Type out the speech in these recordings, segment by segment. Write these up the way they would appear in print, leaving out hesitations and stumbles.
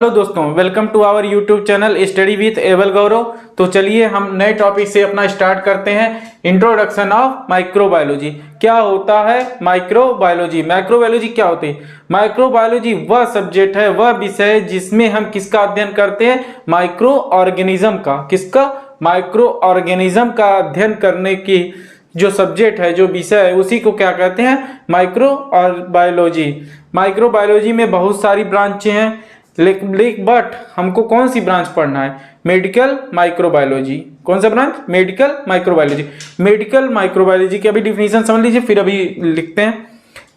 Hello दोस्तों, welcome to our YouTube channel study with able Gaurav. तो चलिए हम नए टॉपिक से अपना स्टार्ट करते हैं। Introduction of microbiology. क्या होता है माइक्रोबायोलॉजी? माइक्रोबायोलॉजी क्या होती है? माइक्रोबायोलॉजी वह सब्जेक्ट है, वह विषय है जिसमें हम किसका अध्ययन करते हैं? माइक्रो ऑर्गेनिज्म का। किसका? माइक्रो ऑर्गेनिज्म का अध्ययन करने की जो सब्जेक्ट है, जो विषय है, उसी को क्या कहते हैं? माइक्रो और बायोलॉजी। माइक्रोबायोलॉजी में बहुत सारी ब्रांचें हैं, बट हमको कौन सी ब्रांच पढ़ना है? Medical microbiology. कौन सा branch? Medical microbiology. Medical microbiology की अभी डिफिनीशन समझ लीजिए, फिर अभी लिखते हैं।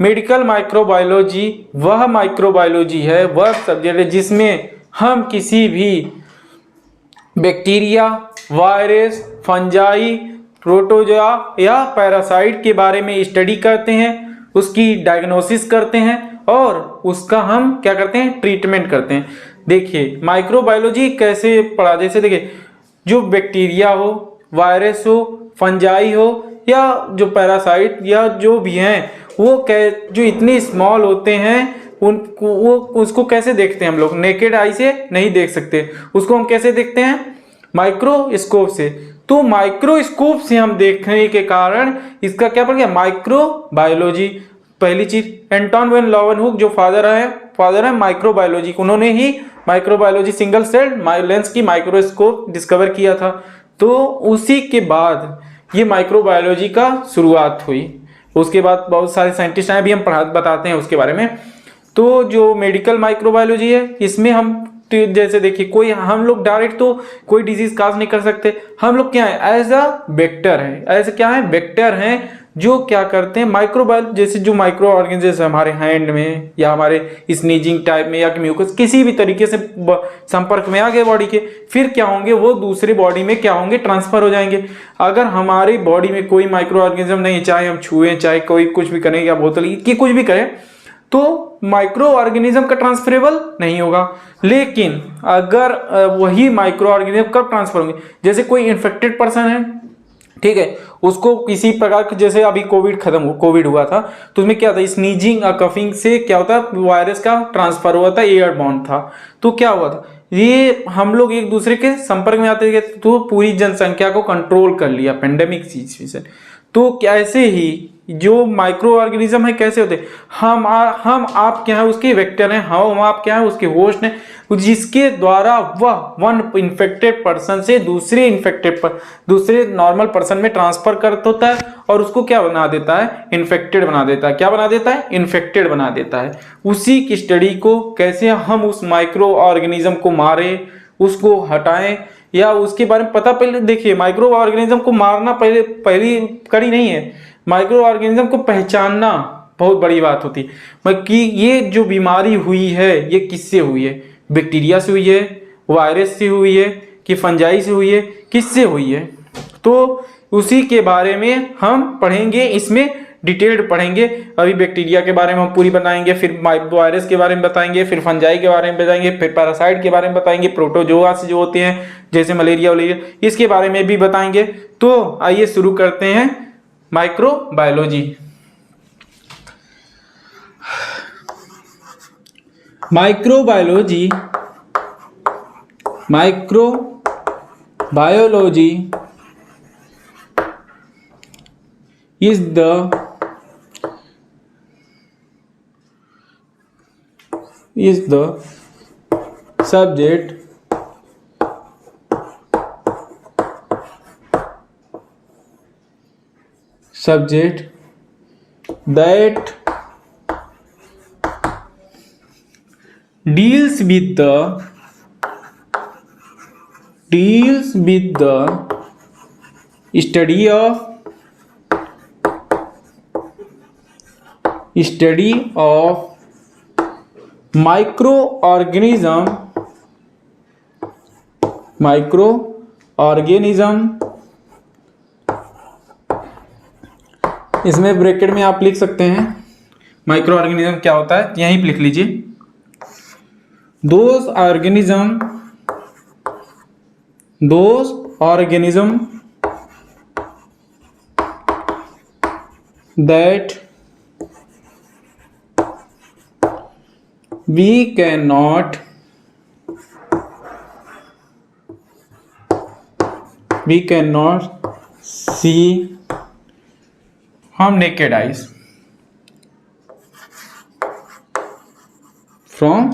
मेडिकल माइक्रोबायोलॉजी वह माइक्रोबायोलॉजी है, वह सब्जेक्ट है जिसमें हम किसी भी बैक्टीरिया, वायरस, फंजाई, प्रोटोजोआ या पैरासाइट के बारे में स्टडी करते हैं, उसकी डायग्नोसिस करते हैं और उसका हम क्या करते हैं? ट्रीटमेंट करते हैं। देखिए माइक्रोबायोलॉजी कैसे पढ़ा, जैसे देखिए जो बैक्टीरिया हो, वायरस हो, फंजाई हो या जो पैरासाइट या जो भी हैं, वो जो इतनी स्मॉल होते हैं, उनको वो उसको कैसे देखते हैं? हम लोग नेकेड आई से नहीं देख सकते, उसको हम कैसे देखते हैं? माइक्रोस्कोप से। तो माइक्रोस्कोप से हम देखने के कारण इसका क्या पड़ गया? माइक्रोबायोलॉजी। पहली चीज, एंटोन वेन लॉवनहुक जो फादर है माइक्रोबायोलॉजी, उन्होंने ही माइक्रोबायोलॉजी सिंगल सेल लेंस की माइक्रोस्कोप डिस्कवर किया था। तो उसी के बाद ये माइक्रोबायोलॉजी का शुरुआत हुई। उसके बाद बहुत सारे साइंटिस्ट आए, भी हम बताते हैं उसके बारे में। तो जो मेडिकल माइक्रोबायोलॉजी है, इसमें हम जैसे देखिए कोई हम लोग डायरेक्ट तो कोई डिजीज काज नहीं कर सकते। हम लोग क्या है? एज अ वेक्टर है। एज क्या है? वेक्टर हैं जो क्या करते हैं? माइक्रोबायोलॉजी जैसे जो माइक्रो ऑर्गेनिज्म हमारे हैंड में या हमारे स्नीजिंग टाइप में या म्यूकस किसी भी तरीके से संपर्क में आ गए बॉडी के, फिर क्या होंगे? वो दूसरे बॉडी में क्या होंगे? ट्रांसफर हो जाएंगे। अगर हमारी बॉडी में कोई माइक्रो ऑर्गेनिज्म नहीं है, चाहे हम छुए, चाहे कोई कुछ भी करें या बोतल की कुछ भी करें, तो माइक्रो ऑर्गेनिज्म का ट्रांसफरेबल नहीं होगा। लेकिन अगर वही माइक्रो ऑर्गेनिज्म कब ट्रांसफर होंगे? जैसे कोई इन्फेक्टेड पर्सन है, ठीक है, उसको किसी प्रकार के, जैसे अभी कोविड हुआ था, तो उसमें क्या था? स्नीजिंग और कफिंग से क्या होता है? वायरस का ट्रांसफर हुआ था, एयरबॉर्न था। तो क्या हुआ था? ये हम लोग एक दूसरे के संपर्क में आते गए तो पूरी जनसंख्या को कंट्रोल कर लिया, पेंडेमिक सिचुएशन। तो कैसे ही जो माइक्रो ऑर्गेनिज्म है कैसे होते? हम आप क्या है? उसके वेक्टर हैं। हम आप क्या है? उसके होस्ट हैं, जिसके द्वारा वह वन इन्फेक्टेड पर्सन से दूसरे नॉर्मल पर्सन में ट्रांसफर कर होता है और उसको क्या बना देता है? इन्फेक्टेड बना देता है। क्या बना देता है? इन्फेक्टेड बना देता है। उसी की स्टडी को कैसे हम उस माइक्रो ऑर्गेनिज्म को मारे, उसको हटाएं, या उसके बारे में पता पहले देखिए। माइक्रो ऑर्गेनिज्म को मारना पहली कड़ी नहीं है, माइक्रो ऑर्गेनिज्म को पहचानना बहुत बड़ी बात होती है कि ये जो बीमारी हुई है ये किससे हुई है? बैक्टीरिया से हुई है, वायरस से हुई है, कि फंजाई से हुई है, किससे हुई है? तो उसी के बारे में हम पढ़ेंगे, इसमें डिटेल्ड पढ़ेंगे। अभी बैक्टीरिया के बारे में हम पूरी बताएंगे, फिर वायरस के बारे में बताएंगे, फिर फंजाई के बारे में बताएंगे, फिर पैरासाइट के बारे में बताएंगे, प्रोटोजोआ से जो होते हैं जैसे मलेरिया वलेरिया, इसके बारे में भी बताएंगे। तो आइए शुरू करते हैं microbiology. Microbiology is the subject that deals with the study of microorganism इसमें ब्रैकेट में आप लिख सकते हैं माइक्रो ऑर्गेनिज्म क्या होता है, यहीं लिख लीजिए। Those organism that we cannot we cannot see from naked eyes, from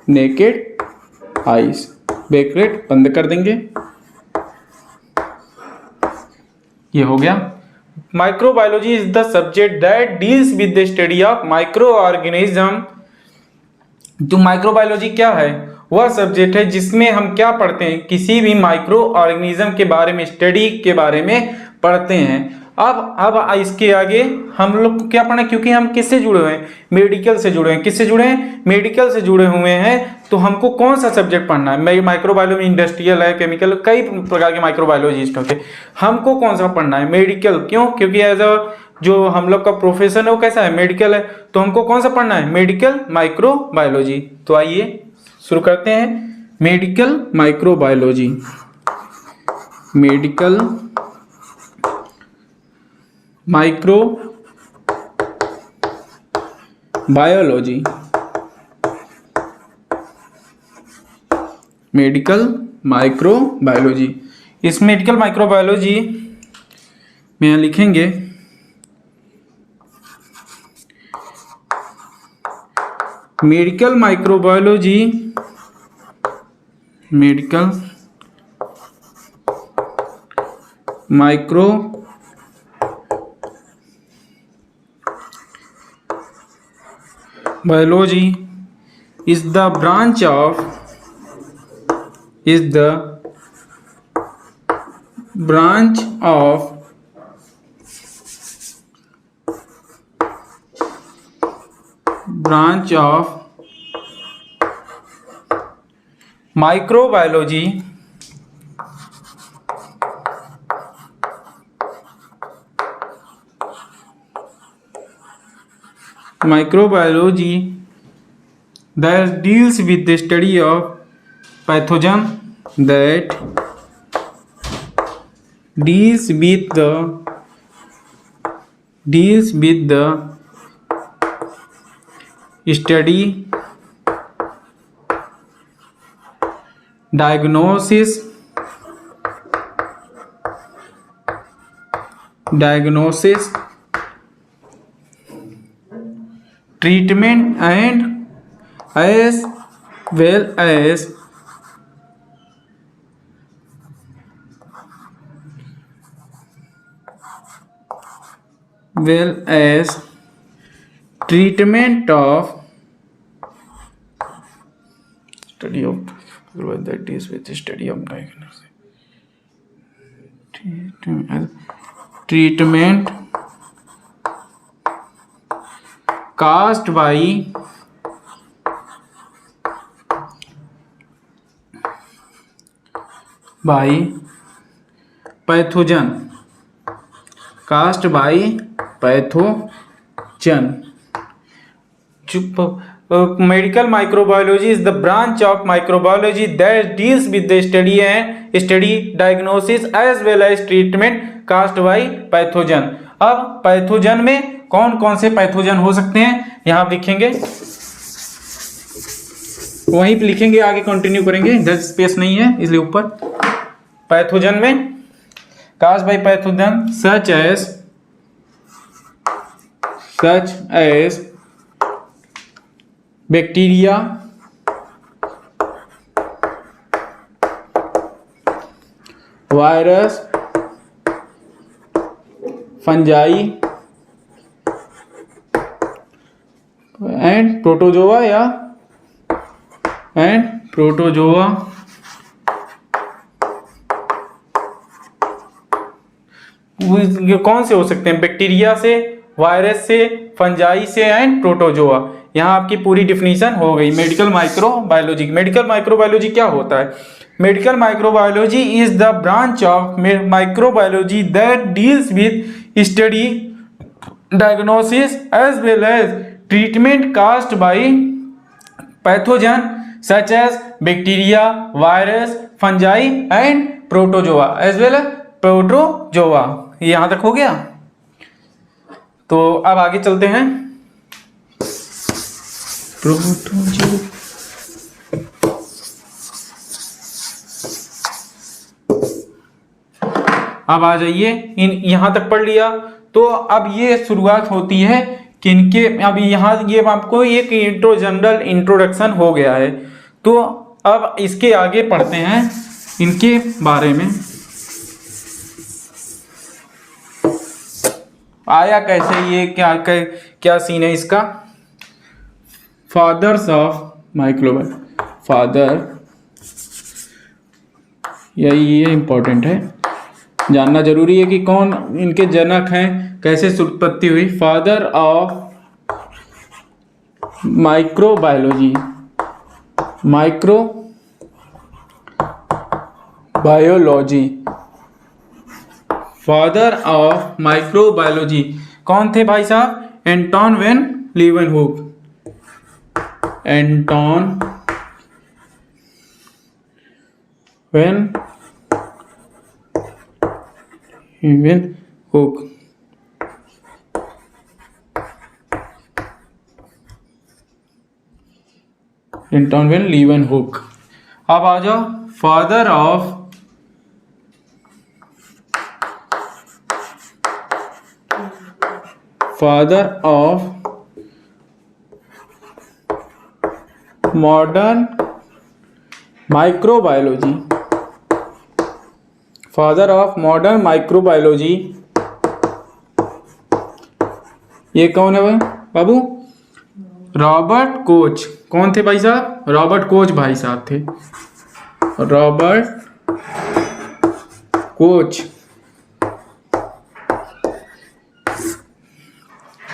naked eyes। Bracket बंद कर देंगे, ये हो गया। Microbiology is the subject that deals with the study of micro organism. तो माइक्रोबायोलॉजी क्या है? वह सब्जेक्ट है जिसमें हम क्या पढ़ते हैं, किसी भी माइक्रो ऑर्गेनिज्म के बारे में, स्टडी के बारे में पढ़ते हैं। अब इसके आगे हम लोग को क्या पढ़ना है, क्योंकि हम किससे जुड़े हुए हैं, मेडिकल से जुड़े हैं। किससे जुड़े हैं? मेडिकल से जुड़े हुए हैं। तो हमको कौन सा सब्जेक्ट पढ़ना है? माइक्रोबायोलॉजी इंडस्ट्रियल है, केमिकल, कई प्रकार के माइक्रोबायोलॉजिस्ट होते हैं। हमको कौन सा पढ़ना है? मेडिकल। क्यों? क्योंकि एज अ जो हम लोग का प्रोफेशन है वो कैसा है, मेडिकल है। तो हमको कौन सा पढ़ना है? Medical microbiology. तो आइए शुरू करते हैं। Medical microbiology, medical micro biology, medical microbiology. इस मेडिकल माइक्रोबायोलॉजी में यहाँ लिखेंगे medical microbiology, medical micro biology is the branch of microbiology that deals with the study of pathogen, that deals with the study, diagnosis, treatment, and as well as treatment of study of that is with the study of diagnosis, treatment caused by pathogen, caused by pathogen. Medical microbiology is the branch of microbiology that deals with the study, diagnosis as well as treatment caused by pathogen. अब pathogen में कौन कौन से pathogen हो सकते हैं यहाँ आप लिखेंगे, वहीं पे लिखेंगे, आगे कंटिन्यू करेंगे, इधर स्पेस नहीं है इसलिए ऊपर। पैथोजन में cause by pathogen such as bacteria, virus, fungi and protozoa ये कौन से हो सकते हैं? बैक्टीरिया से, वायरस से, फंजाई से एंड प्रोटोजोआ। यहाँ आपकी पूरी डिफिनीशन हो गई मेडिकल माइक्रोबायोलॉजी। मेडिकल माइक्रोबायोलॉजी क्या होता है? Medical microbiology is the branch of microbiology that deals with study, diagnosis as well as treatment caused by pathogen such as bacteria, virus, fungi and protozoa as well protozoa. यहां तक हो गया। तो अब आगे चलते हैं। प्रोटोजोआ अब आ जाइए, इन यहाँ तक पढ़ लिया। तो अब ये शुरुआत होती है कि इनके, अब यहाँ ये आपको एक जनरल इंट्रोडक्शन हो गया है। तो अब इसके आगे पढ़ते हैं इनके बारे में, आया कैसे, ये क्या सीन है इसका। फादर्स ऑफ माइक्रोबायोलॉजी, फादर, ये इम्पोर्टेंट है, जानना जरूरी है कि कौन इनके जनक हैं, कैसे उत्पत्ति हुई। Father of microbiology, father of microbiology कौन थे भाई साहब? Anton when Leeuwenhoek, Anton when Leeuwenhoek. Anton when Leeuwenhoek. अब आ जाओ father of modern microbiology, father of modern microbiology, ये कौन है भाई बाबू? Robert Koch. कौन थे भाई साहब? रॉबर्ट कोच भाई साहब थे, रॉबर्ट कोच।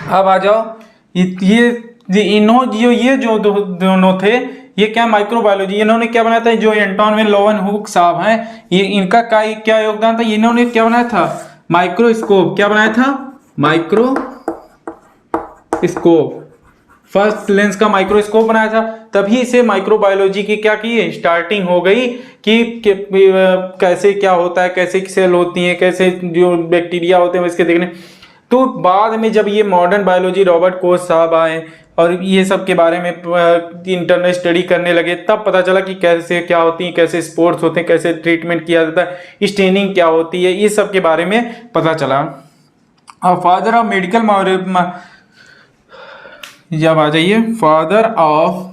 अब आ जाओ, ये जो दोनों थे, ये क्या माइक्रोबायोलॉजी, इन्होंने क्या बनाया था? जो एंटोन वेन लीवेनहुक साहब हैं, ये इनका क्या योगदान था? इन्होंने क्या बनाया था? माइक्रोस्कोप। क्या बनाया था? माइक्रोस्कोप, फर्स्ट लेंस का माइक्रोस्कोप बनाया था। तभी इसे माइक्रोबायोलॉजी की क्या की स्टार्टिंग हो गई कि कैसे क्या होता है, कैसे सेल होती हैं, कैसे जो बैक्टीरिया होते हैं इसके देखने। तो बाद में जब ये मॉडर्न बायोलॉजी रॉबर्ट कोच साहब आए और ये सब के बारे में इंटरनल स्टडी करने लगे, तब पता चला कि कैसे क्या होती है, कैसे स्पोर्ट्स होते हैं, कैसे ट्रीटमेंट किया जाता है, स्टेनिंग क्या होती है, ये सब के बारे में पता चला। और फादर ऑफ मेडिकल, जब आ जाइए फादर ऑफ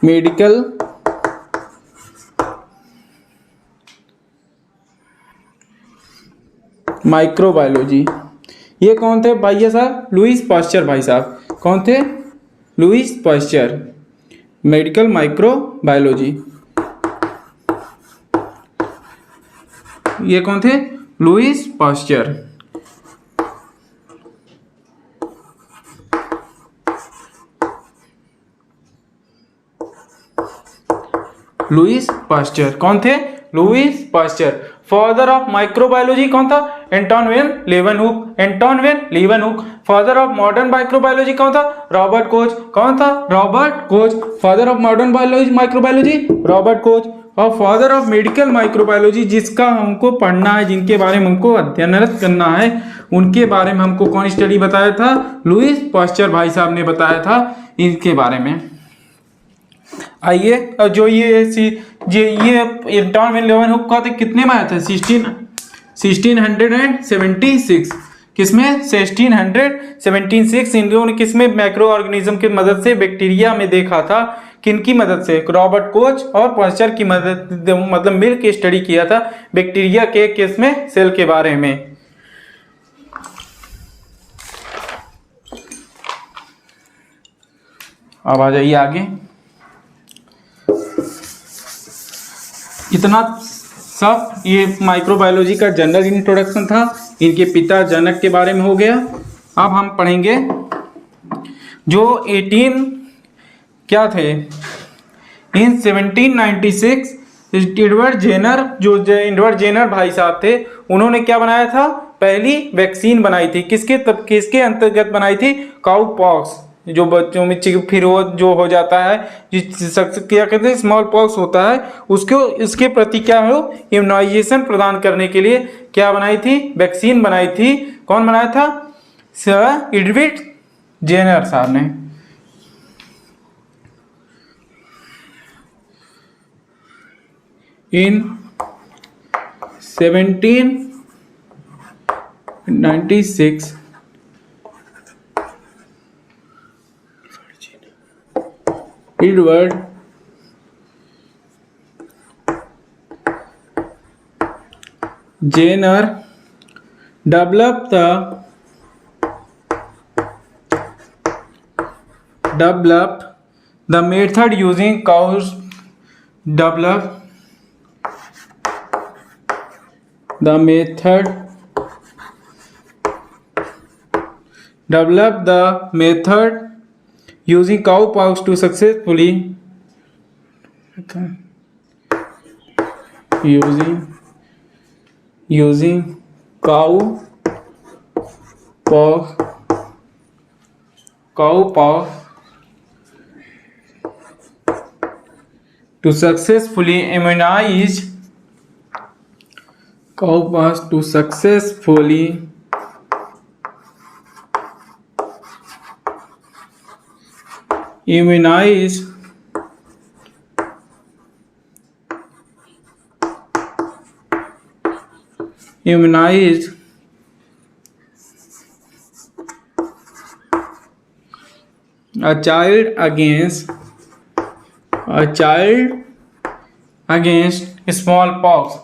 मेडिकल माइक्रोबायोलॉजी, ये कौन थे भैया साहब? लुईस पास्चर भाई साहब। कौन थे? Lewis pasture, medical microbiology. ये कौन थे? Lewis pasture. लुईस पास्चर कौन थे? Lewis pasture. Father of microbiology कौन था? Anton when Leeuwenhoek, Anton when Leeuwenhoek. Father of modern microbiology कौन था? Robert Koch. कौन था? Robert Koch. Father of modern biology microbiology Robert Koch. और फादर ऑफ मेडिकल माइक्रोबायोलॉजी, जिसका हमको पढ़ना है, जिनके बारे में हमको अध्ययन करना है, उनके बारे में हमको कौन स्टडी बताया था? लुईस पास्चर भाई साहब ने बताया था इनके बारे में। आइए, जो ये एंटोन वेन लीवेनहुक का कितने में आया था? 1676। किसमें? 1676। इन्होंने किसमें? मैक्रो ऑर्गेनिज्म की मदद से बैक्टीरिया में देखा था। किनकी मदद से? रॉबर्ट कोच और पास्चर की मदद, मतलब मिल के स्टडी किया था बैक्टीरिया के किसमें? सेल के बारे में। अब आ जाइए आगे। इतना सब ये माइक्रोबायोलॉजी का जनरल इंट्रोडक्शन था, इनके पिता जनक के बारे में हो गया। अब हम पढ़ेंगे जो 18 क्या थे? इन 1796 एडवर्ड जेनर, जो एडवर्ड जेनर भाई साहब थे, उन्होंने क्या बनाया था? पहली वैक्सीन बनाई थी। किसके अंतर्गत बनाई थी? काउ पॉक्स, जो बच्चों में फिर वो जो हो जाता है, जिस क्या कहते हैं, स्मॉल पॉक्स होता है, उसको इसके प्रति क्या हो, इम्यूनाइजेशन प्रदान करने के लिए क्या बनाई थी? वैक्सीन बनाई थी। कौन बनाया था? सर एडवर्ड जेनर साहब ने। in 1796 Edward Jenner developed the method using cows. Develop the method using cowpox to successfully using cowpox to successfully immunize a child against smallpox.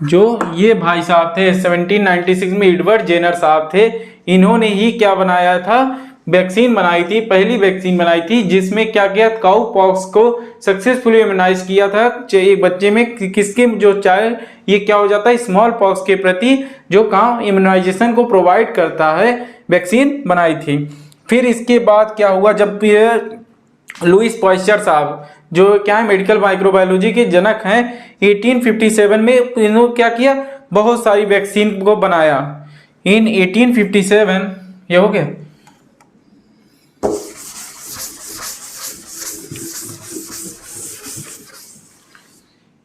जो ये भाई साहब थे 1796 में एडवर्ड जेनर साहब थे, इन्होंने ही क्या बनाया था, वैक्सीन बनाई थी, पहली वैक्सीन बनाई थी जिसमें क्या किया, काउ पॉक्स को सक्सेसफुली इम्यूनाइज किया था एक बच्चे में, किसके जो चाइल्ड ये क्या हो जाता है, स्मॉल पॉक्स के प्रति जो काम इम्यूनाइजेशन को प्रोवाइड करता है, वैक्सीन बनाई थी। फिर इसके बाद क्या हुआ, जब लुइस पाश्चर साहब जो क्या है मेडिकल माइक्रोबायोलॉजी के जनक हैं, 1857 में इन्होंने क्या किया, बहुत सारी वैक्सीन को बनाया। इन 1857 ये हो गया,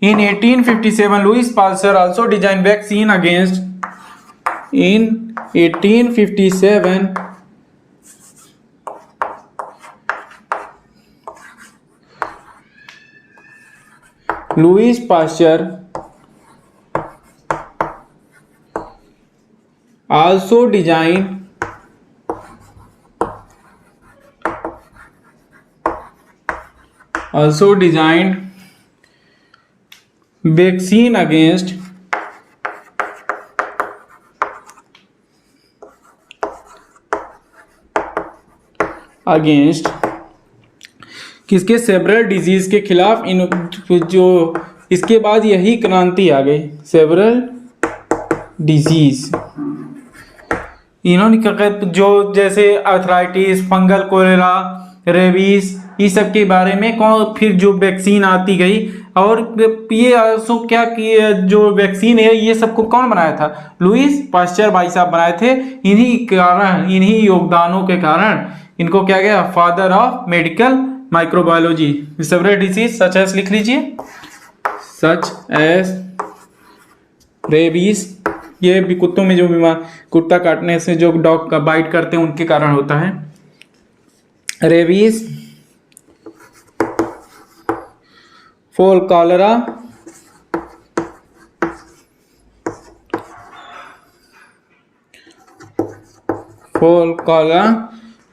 in 1857 Louis Pasteur also designed vaccine against Louis Pasteur also designed vaccine against किसके, सेवरल डिजीज के खिलाफ। इन जो इसके बाद यही क्रांति आ गई, सेवरल डिजीज। इन्होंने क्या कहते, जो जैसे आर्थराइटिस, फंगल कोलेरा, रेबीज, इस सब के बारे में फिर जो वैक्सीन आती गई। और ये क्या किए, जो वैक्सीन है ये सबको कौन बनाया था, लुइस पाश्चर भाई साहब बनाए थे। इन्हीं योगदानों के कारण इनको क्या गया, father of medical microbiology. Several diseases such as लिख लीजिए, सच एज रेबीज, ये भी कुत्तों में जो बीमार, कुत्ता काटने से जो डॉग का बाइट करते हैं उनके कारण होता है। रेबीज, फॉल कॉलरा,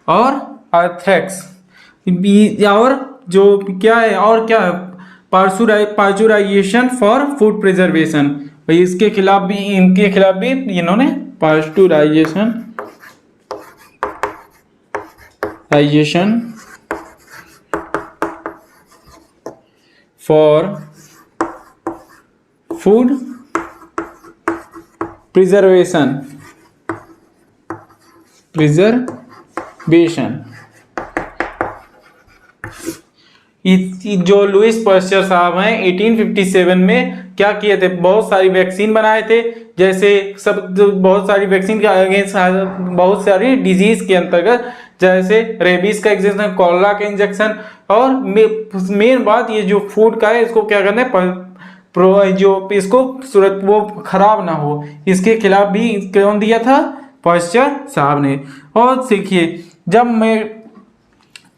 और आर्थ्रेक्स, और जो क्या है, और क्या है, पास्चुराइजेशन फॉर फूड प्रिजर्वेशन, इसके खिलाफ भी, इनके खिलाफ भी इन्होंने पास्चुराइजेशन फॉर फूड प्रिजर्वेशन जो लुइस पाश्चर साहब हैं 1857 में क्या किए थे, बहुत सारी वैक्सीन बनाए थे, जैसे सब बहुत सारी वैक्सीन के अगेंस्ट बहुत सारी डिजीज के अंतर्गत, जैसे रेबीज का इंजेक्शन, कॉलरा का इंजेक्शन, और मेन बात ये जो फूड का है इसको क्या करना है, जो इसको वो खराब ना हो, इसके खिलाफ भी कौन दिया था, पॉस्चर साहब ने। और देखिए जब मैं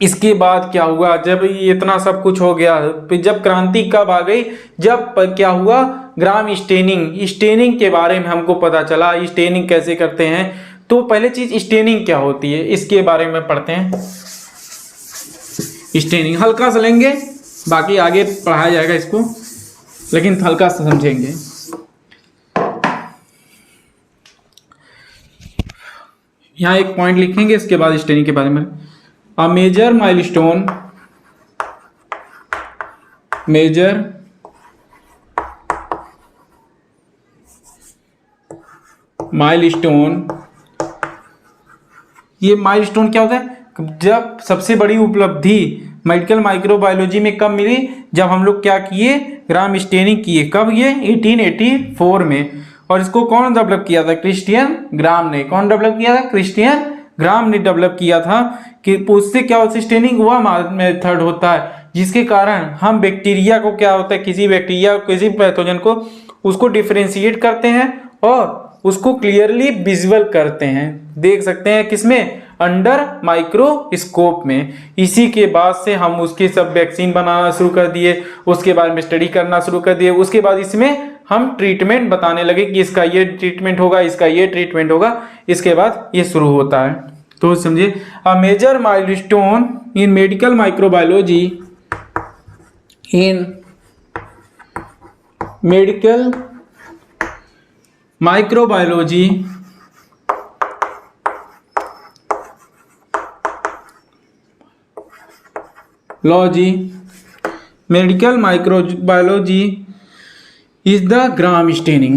इसके बाद क्या हुआ, जब ये इतना सब कुछ हो गया, फिर जब क्रांति कब आ गई, जब क्या हुआ, ग्राम स्टेनिंग के बारे में हमको पता चला। स्टेनिंग कैसे करते हैं, तो पहले चीज स्टेनिंग क्या होती है इसके बारे में पढ़ते हैं। स्टेनिंग हल्का सा लेंगे, बाकी आगे पढ़ाया जाएगा इसको, लेकिन हल्का सा समझेंगे। यहाँ एक पॉइंट लिखेंगे, इसके बाद स्टेनिंग के बारे में। A major milestone ये माइलस्टोन क्या होता है, जब सबसे बड़ी उपलब्धि मेडिकल माइक्रोबायोलॉजी में कब मिली, जब हम लोग क्या किए, ग्राम स्टेनिंग किए। कब, ये 1884 में। और इसको कौन डेवलप किया था, क्रिस्टियन ग्राम ने। कौन डेवलप किया था, क्रिस्टियन ग्राम ने डेवलप किया था। कि उससे क्या होता है, स्टेनिंग हुआ मेथड होता है जिसके कारण हम बैक्टीरिया को, क्या होता है, किसी बैक्टीरिया किसी पैथोजन को, उसको डिफरेंशिएट करते हैं और उसको क्लियरली विजुअल करते हैं, देख सकते हैं किसमें, अंडर माइक्रोस्कोप में। इसी के बाद से हम उसके सब वैक्सीन बनाना शुरू कर दिए, उसके बारे में स्टडी करना शुरू कर दिए। उसके बाद इसमें हम ट्रीटमेंट बताने लगे कि इसका ये ट्रीटमेंट होगा, इसका ये ट्रीटमेंट होगा। इसके बाद ये शुरू होता है। तो समझिए, a major milestone in medical microbiology, in medical microbiology medical microbiology is the gram staining,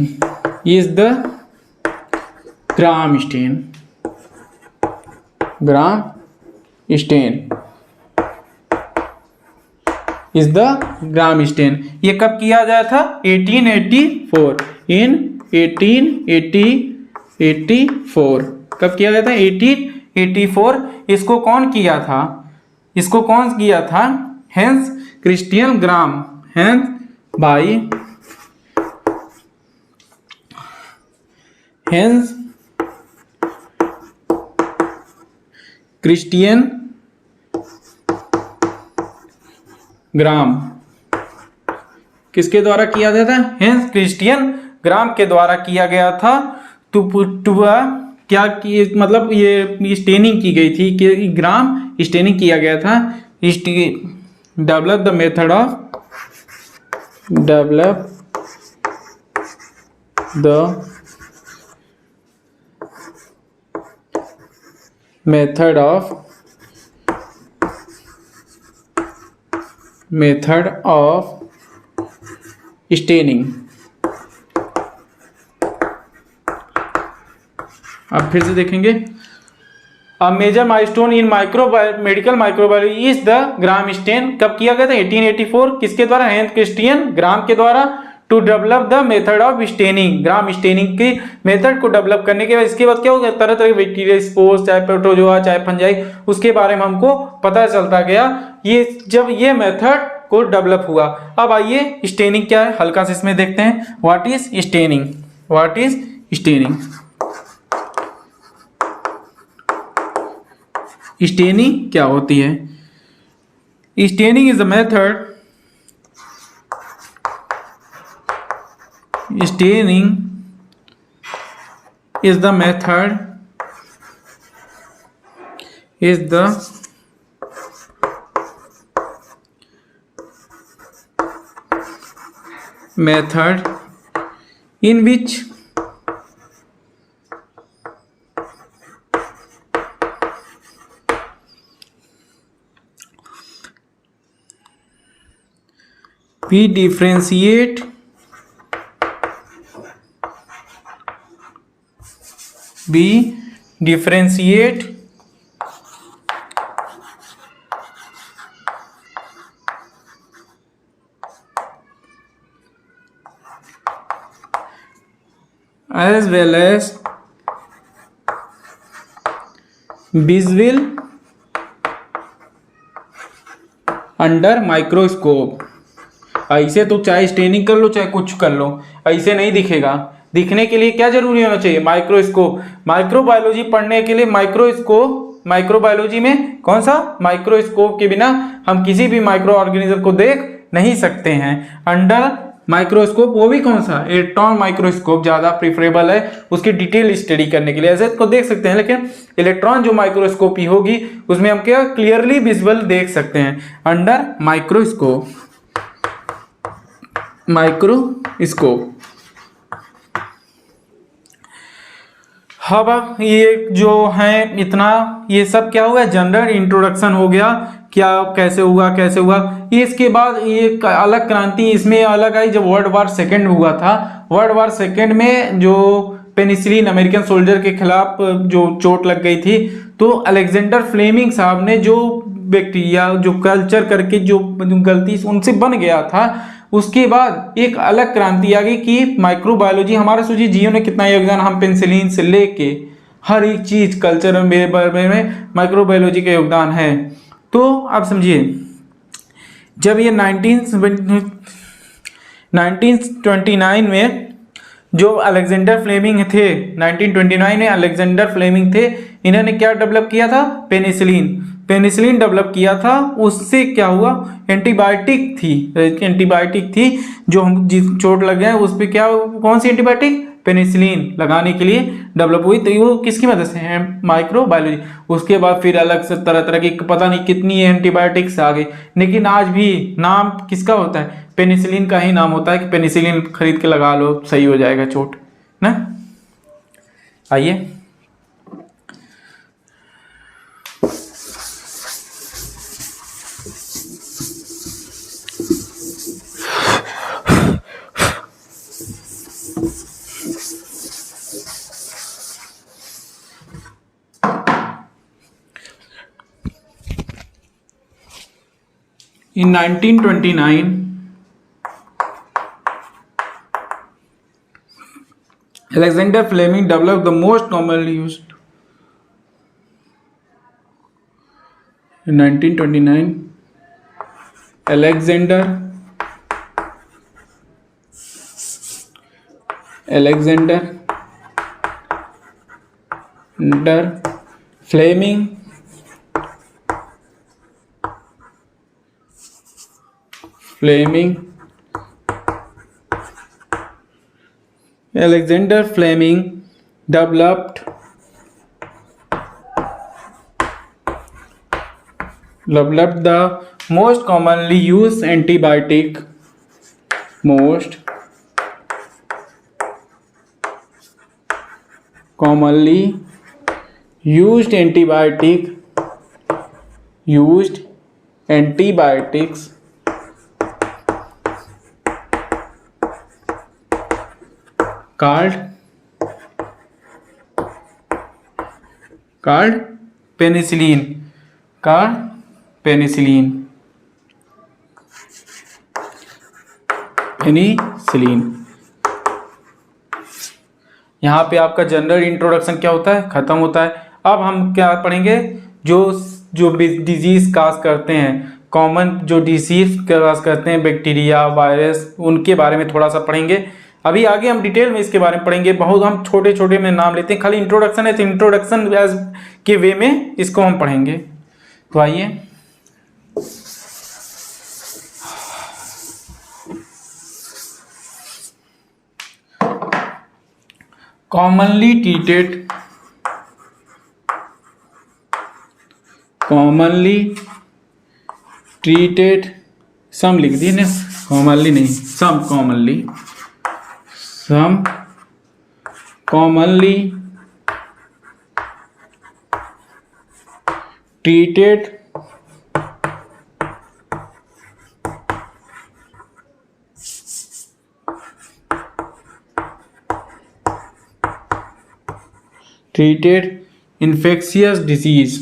is the gram stain, gram stain is the gram stain। ये कब किया गया था, 1884, in 1884 कब किया गया था, 1884। इसको कौन किया था, इसको कौन किया था, Hans Christian Gram, Hans by Hans Christian Gram. किसके द्वारा किया गया था, हेंस क्रिस्टियन ग्राम के द्वारा किया गया था। टू क्या की, मतलब ये स्टेनिंग की गई थी, कि ग्राम स्टेनिंग किया गया था। Develop the method of staining. अब फिर से देखेंगे, a major milestone in medical microbiology is the gram stain. कब किया गया था, 1884। किसके द्वारा, हेंस क्रिस्टियन ग्राम के द्वारा। To develop the method of staining, gram staining के मेथड को डेवलप करने के बाद, इसके बाद क्या हो गया, तरह तरह के बैक्टीरिया, स्पोर्स, चाहे प्रोटोजोआ, चाहे फंजाई, उसके बारे में हमको पता चलता गया। ये जब ये मेथड को डेवलप हुआ। अब आइए स्टेनिंग क्या है, हल्का से इसमें देखते हैं। What is staining, what is staining. Staining क्या होती है, staining is the method, staining is the method in which we differentiate as well as visual under microscope. ऐसे तो चाहे स्टेनिंग कर लो चाहे कुछ कर लो, ऐसे नहीं दिखेगा, दिखने के लिए क्या जरूरी होना चाहिए? माइक्रोस्कोप। माइक्रोबायोलॉजी पढ़ने के लिए माइक्रोबायोलॉजी में कौन सा? माइक्रोस्कोप के बिना हम किसी भी माइक्रो ऑर्गेनिज्म को देख नहीं सकते हैं। अंडर माइक्रोस्कोप, वो भी कौन सा? इलेक्ट्रॉन माइक्रोस्कोप ज़्यादा प्रिफरेबल है उसकी डिटेल स्टडी करने के लिए। ऐसे को देख सकते हैं, लेकिन इलेक्ट्रॉन जो माइक्रोस्कोपी होगी उसमें हम क्या क्लियरली विजुअल देख सकते हैं अंडर माइक्रोस्कोप। अब ये जो है इतना, ये सब क्या हुआ? जनरल इंट्रोडक्शन हो गया, क्या कैसे हुआ कैसे हुआ। इसके बाद एक अलग क्रांति इसमें अलग आई जब वर्ल्ड वार सेकेंड हुआ था। वर्ल्ड वार सेकेंड में जो पेनिसिलिन अमेरिकन सोल्जर के खिलाफ जो चोट लग गई थी, तो अलेक्जेंडर फ्लेमिंग साहब ने जो बैक्टीरिया जो कल्चर करके जो गलती उनसे बन गया था, उसके बाद एक अलग क्रांति आ गई कि माइक्रोबायोलॉजी हमारे सोचिए जीवन में कितना योगदान, हम पेनिसिलिन से लेके हर एक चीज कल्चर में माइक्रोबायोलॉजी का योगदान है। तो आप समझिए जब ये 1929 में जो अलेक्जेंडर फ्लेमिंग थे, 1929 में अलेक्जेंडर फ्लेमिंग थे, इन्होंने क्या डेवलप किया था? पेनिसिलिन डेवलप किया था। उससे क्या हुआ? एंटीबायोटिक थी जो हम जिस चोट लग गए उस पर क्या, कौन सी एंटीबायोटिक? पेनिसिलिन लगाने के लिए डेवलप हुई। तो वो किसकी मदद से है? माइक्रोबायोलॉजी। उसके बाद फिर अलग से तरह तरह की पता नहीं कितनी एंटीबायोटिक्स आ गई, लेकिन आज भी नाम किसका होता है? पेनिसिलिन का ही नाम होता है कि पेनिसिलिन खरीद के लगा लो, सही हो जाएगा चोट ना। आइए In 1929, Alexander Fleming developed the most commonly used. In 1929, Alexander Fleming Alexander Fleming developed the most commonly used antibiotic antibiotics called penicillin. यहाँ पे आपका जनरल इंट्रोडक्शन क्या होता है? खत्म होता है। अब हम क्या पढ़ेंगे? जो डिजीज काज करते हैं, कॉमन जो डिजीज काज करते हैं, बैक्टीरिया, वायरस, उनके बारे में थोड़ा सा पढ़ेंगे। अभी आगे हम डिटेल में इसके बारे में पढ़ेंगे। बहुत हम छोटे छोटे में नाम लेते हैं, खाली इंट्रोडक्शन है तो इंट्रोडक्शन एज के वे में इसको हम पढ़ेंगे। तो आइए commonly treated सम लिख दिए ना, कॉमनली नहीं, some commonly treated infectious disease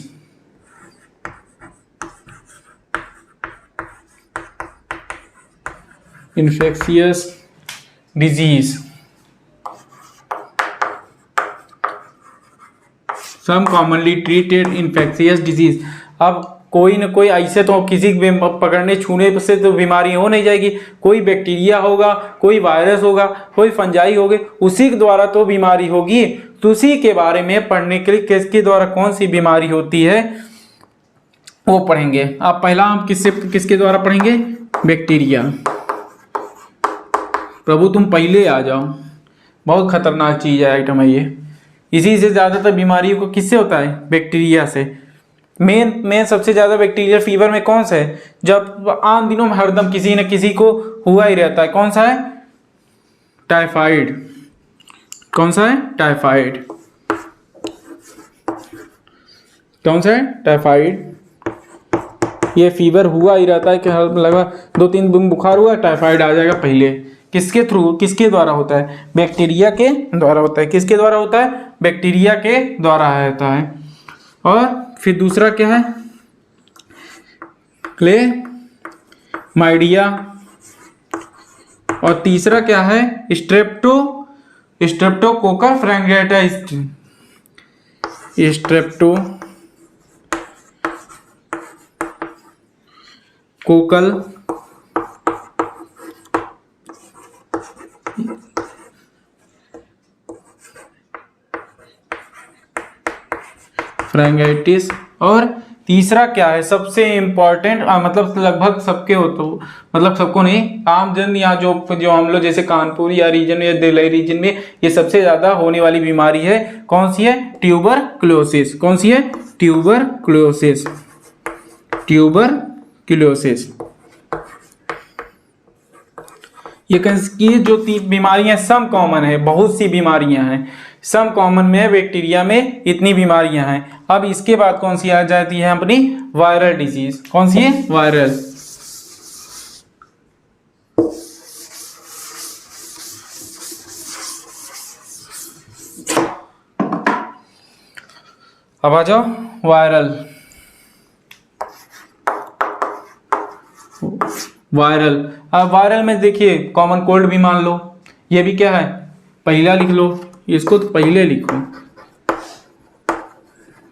some commonly treated infectious disease। अब कोई न कोई ऐसे तो किसी पकड़ने छूने से तो बीमारी हो नहीं जाएगी, कोई बैक्टीरिया होगा, कोई वायरस होगा, कोई फंजाई होगी, उसी के द्वारा तो बीमारी होगी। तो उसी के बारे में पढ़ने के लिए किसके द्वारा कौन सी बीमारी होती है वो पढ़ेंगे। आप पहला हम किसके द्वारा पढ़ेंगे? बैक्टीरिया। प्रभु तुम पहले आ जाओ, बहुत खतरनाक चीज है, आइटम है ये। इसी से ज्यादातर बीमारियों को किससे होता है? बैक्टीरिया से। मेन सबसे ज्यादा बैक्टीरियल फीवर में कौन सा है? जब आम दिनों में हरदम किसी न किसी को हुआ ही रहता है, कौन सा है? टाइफाइड। कौन सा है? टाइफाइड। कौन सा है? टाइफाइड। ये फीवर हुआ ही रहता है कि लगभग 2-3 दिन बुखार हुआ, टाइफाइड आ जाएगा पहले। किसके थ्रू, किसके द्वारा होता है? बैक्टीरिया के द्वारा होता है। किसके द्वारा होता है? बैक्टीरिया के द्वारा होता है। और फिर दूसरा क्या है? क्लेमाइडिया। और तीसरा क्या है? स्ट्रेप्टोकोकस फ्रैंगिटाइटिस। स्ट्रेप्टोकोकल फ्रैंगाइटिस। और तीसरा क्या है सबसे इम्पोर्टेंट, मतलब लगभग सबके हो, तो मतलब सबको नहीं, आम जन या जो हम लोग जैसे कानपुर या रीजन या दिल्ली रीजन में ये सबसे ज्यादा होने वाली बीमारी है। कौन सी है? ट्यूबरक्लोसिस। कौन सी है? ट्यूबरक्लोसिस। ट्यूबरक्लोसिस। ये जो 3 बीमारियां सम कॉमन है, बहुत सी बीमारियां हैं सम कॉमन में, बैक्टीरिया में इतनी बीमारियां हैं। अब इसके बाद कौन सी आ जाती है अपनी? Viral disease. कौन सी है? वायरल। अब आ जाओ वायरल। अब वायरल में देखिए कॉमन कोल्ड भी मान लो, ये भी क्या है? पहला लिख लो, इसको तो पहले लिखो,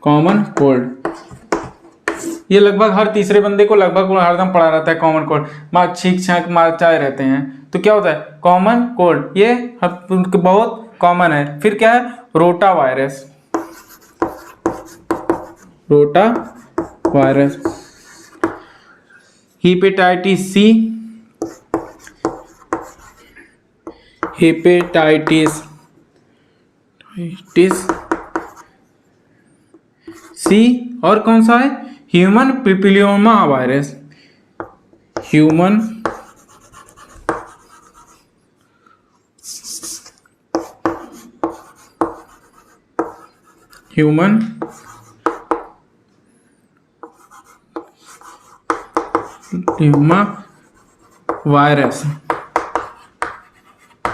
कॉमन कोल्ड। ये लगभग हर तीसरे बंदे को लगभग हरदम पड़ा रहता है कॉमन कोल्ड, मार छींक छाक मारचाए रहते हैं। तो क्या होता है? कॉमन कोल्ड, ये बहुत कॉमन है। फिर क्या है? Rotavirus. Rotavirus. Hepatitis C. Hepatitis C. और कौन सा है? Human papilloma virus. Human papilloma virus,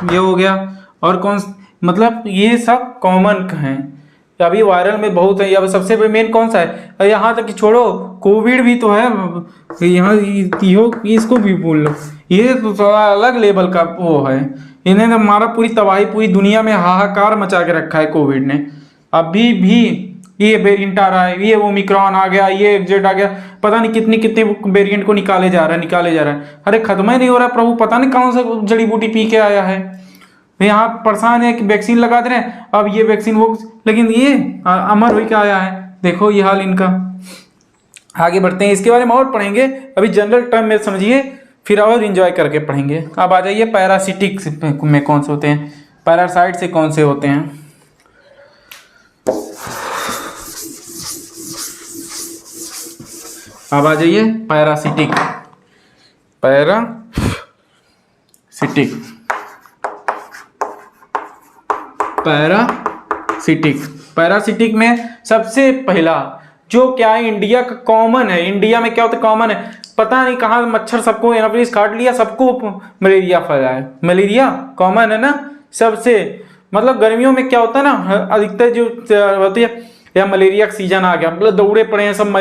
ये हो गया। और कौन, मतलब ये सब कॉमन हैं। अभी वायरल में बहुत है। अब सबसे मेन कौन सा है? यहाँ तक कि छोड़ो, कोविड भी तो है यहाँ, इसको भी बोल लो, ये तो थोड़ा अलग लेवल का वो है। इन्हें हमारा पूरी तबाही, पूरी दुनिया में हाहाकार मचा के रखा है कोविड ने। अभी भी ये वेरिएंट आ रहा है, ये ओमिक्रॉन आ गया, ये एग्जेट आ गया, पता नहीं कितने वेरिएंट को निकाले जा रहा है। अरे खत्म ही नहीं हो रहा प्रभु, पता नहीं कौन सा जड़ी बूटी पी के आया है। यहाँ परेशान है कि वैक्सीन लगा दे रहे हैं, अब ये वैक्सीन वो, लेकिन ये अमर हुई क्या आया है, देखो ये हाल इनका। आगे बढ़ते हैं, इसके बारे में और पढ़ेंगे, अभी जनरल टर्म में समझिए, फिर और एंजॉय करके पढ़ेंगे। अब आ जाइए पैरासिटिक में कौन से होते हैं, पैरासाइट से कौन से होते हैं। अब आ जाइए पैरासिटिक। पैरासिटिक में सबसे पहला जो क्या है, इंडिया का कॉमन है। इंडिया में क्या होता है? कॉमन है, पता नहीं कहाँ मच्छर सबको एनाफिलिस काट लिया, सबको मलेरिया फैला है। मलेरिया कॉमन है ना सबसे। मतलब गर्मियों में क्या होता है ना, अधिकतर जो होती है, या मलेरिया का सीजन आ गया, मतलब दौड़े पड़े हैं सब,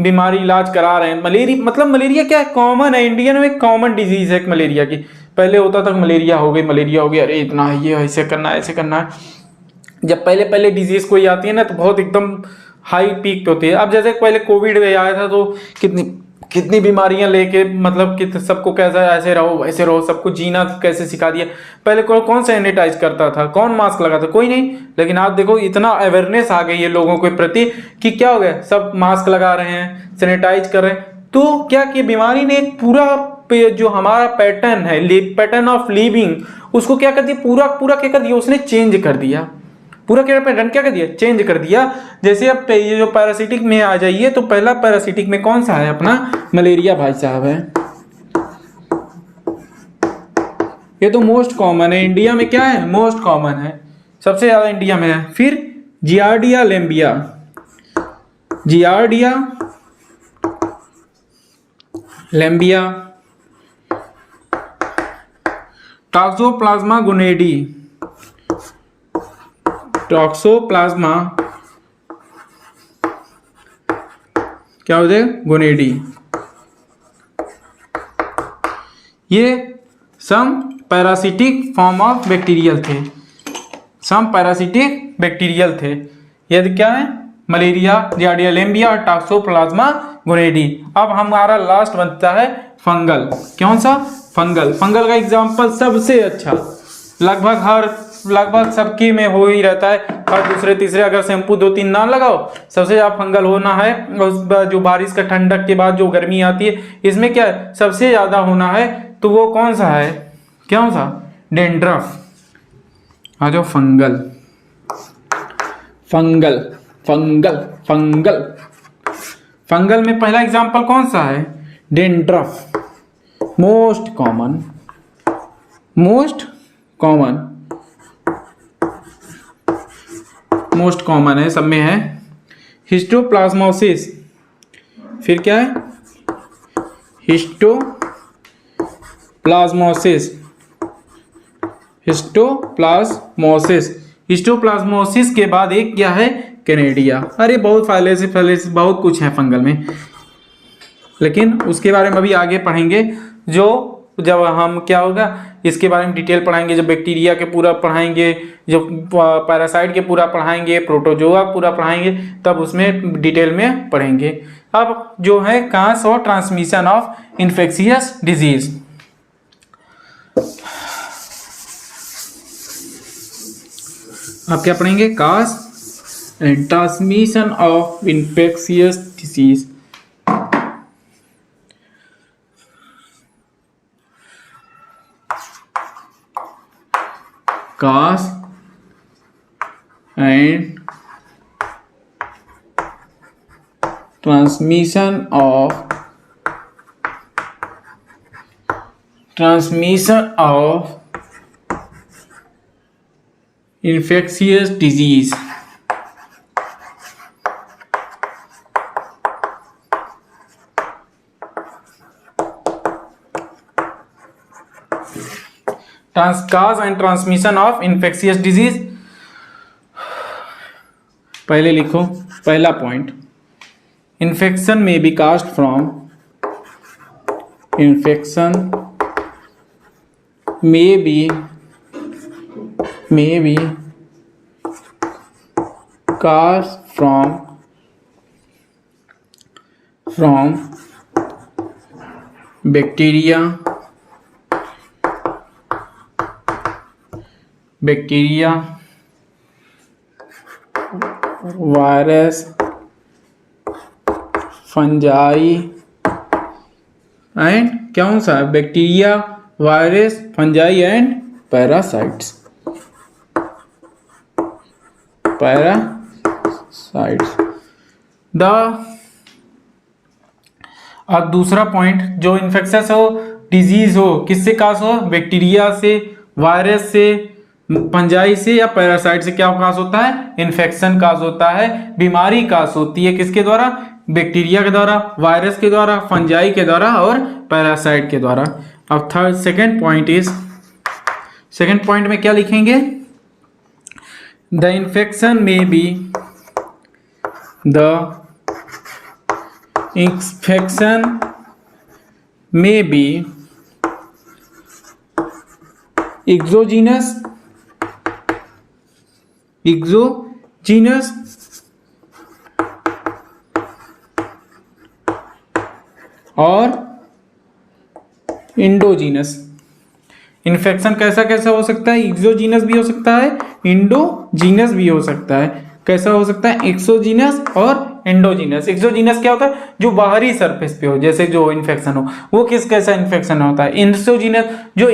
बीमारी इलाज करा रहे हैं। मलेरिया क्या है? कॉमन है, इंडियन में कॉमन डिजीज है मलेरिया की। पहले होता था मलेरिया हो गई, अरे इतना है, ये ऐसे करना है। जब पहले डिजीज कोई आती है ना तो बहुत एकदम हाई पीक पे होती है। अब जैसे पहले कोविड में आया था तो कितनी कितनी बीमारियां लेके मतलब कि सबको कैसा ऐसे रहो वैसे रहो, सबको जीना कैसे सिखा दिया। पहले कौन सैनिटाइज करता था, कौन मास्क लगाता, कोई नहीं। लेकिन आप देखो इतना अवेयरनेस आ गई है लोगों के प्रति कि क्या हो गया, सब मास्क लगा रहे हैं, सैनिटाइज कर रहे हैं। तो क्या कि बीमारी ने एक पूरा जो हमारा पैटर्न है, पैटर्न ऑफ लिविंग, उसको क्या कर दिया, पूरा पूरा क्या कर दिया, उसने चेंज कर दिया। पूरा क्या पैटर्न क्या कर दिया, चेंज कर दिया। जैसे अब ये जो पैरासिटिक में आ जाइए तो पहला पैरासिटिक में कौन सा है, अपना मलेरिया भाई साहब है। ये तो मोस्ट कॉमन है, इंडिया में क्या है, मोस्ट कॉमन है, सबसे ज्यादा इंडिया में है। फिर जियार्डिया लेम्बिया, जियार्डिया लेम्बिया, टॉक्सोप्लाज्मा गोनेडी, टॉक्सोप्लाज्मा क्या होते हैं, गोनेडी। ये सम पैरासिटिक फॉर्म ऑफ बैक्टीरियल थे, सम पैरासिटिक बैक्टीरियल थे। यदि क्या है, मलेरिया, जियार्डिया लेम्बिया और टॉक्सोप्लाज्मा गोनेडी। अब हमारा लास्ट बनता है फंगल। कौन सा, फंगल। फंगल का एग्जांपल सबसे अच्छा लगभग सबकी में हो ही रहता है, हर दूसरे तीसरे अगर शैम्पू 2-3 ना लगाओ, सबसे ज्यादा फंगल होना है। जो बारिश का ठंडक के बाद जो गर्मी आती है, इसमें क्या है, सबसे ज्यादा होना है। तो वो कौन सा है, कौन सा, डेंड्रफ। आ जाओ, fungal fungal fungal fungal. Fungal में पहला एग्जांपल कौन सा है, dandruff. Most common, most common, most common है, सब में है। हिस्टोप्लाज्मोसिस, फिर क्या है, हिस्टोप्लाज्मोसिस, हिस्टोप्लाज्मोसिस। हिस्टोप्लाज्मोसिस के बाद एक क्या है, कैनेडिया। अरे बहुत पहले से बहुत कुछ है फंगल में, लेकिन उसके बारे में अभी आगे पढ़ेंगे। जो जब हम क्या होगा, इसके बारे में डिटेल पढ़ाएंगे, जब बैक्टीरिया के पूरा पढ़ाएंगे, जो पैरासाइट के पूरा पढ़ाएंगे, प्रोटोजोआ पूरा पढ़ाएंगे, तब उसमें डिटेल में पढ़ेंगे। अब जो है काज और ट्रांसमिशन ऑफ इन्फेक्शियस डिजीज। अब क्या पढ़ेंगे, काज and transmission of infectious disease. Cause and transmission of infectious disease। cause and transmission of infectious disease। पहले लिखो, पहला point, infection may be caused from, infection may be caused from bacteria virus fungi and कौन सा, bacteria virus fungi and parasites. अब दूसरा point, जो infectious हो, disease हो, किससे कास हो, बैक्टीरिया से, वायरस से, फंजाई से या पैरासाइट से क्या कास होता है, इन्फेक्शन कास होता है, बीमारी कास होती है। किसके द्वारा, बैक्टीरिया के द्वारा, वायरस के द्वारा, फंजाई के द्वारा और पैरासाइट के द्वारा। अब सेकंड पॉइंट में क्या लिखेंगे, the infection may B exogenous और इंडोजीनस। इन्फेक्शन कैसा कैसा हो सकता है? एक्सोजीनस भी हो सकता है, इंडोजीनस भी हो सकता है। कैसा हो सकता है? एक्सोजीनस और एंडोजीनस। एक्सोजीनस क्या होता है? जो बाहरी सरफेस पे हो, जैसे जो इन्फेक्शन हो वो किस कैसा इन्फेक्शन होता है? इंडोजीनस जो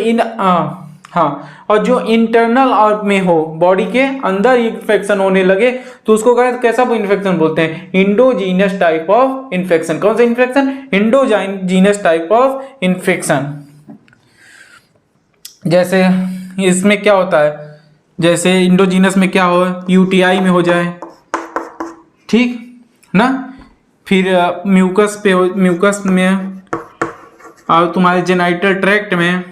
हाँ, और जो इंटरनल और में हो, बॉडी के अंदर इन्फेक्शन होने लगे तो उसको कैसा इन्फेक्शन बोलते हैं? Endogenous type of infection. कौन सा infection? Endogenous type of infection. जैसे इसमें क्या होता है? जैसे इंडोजीनस में क्या हो, यूटीआई में हो जाए, ठीक ना, फिर म्यूकस पे हो, म्यूकस में, और तुम्हारे जेनाइटल ट्रैक्ट में,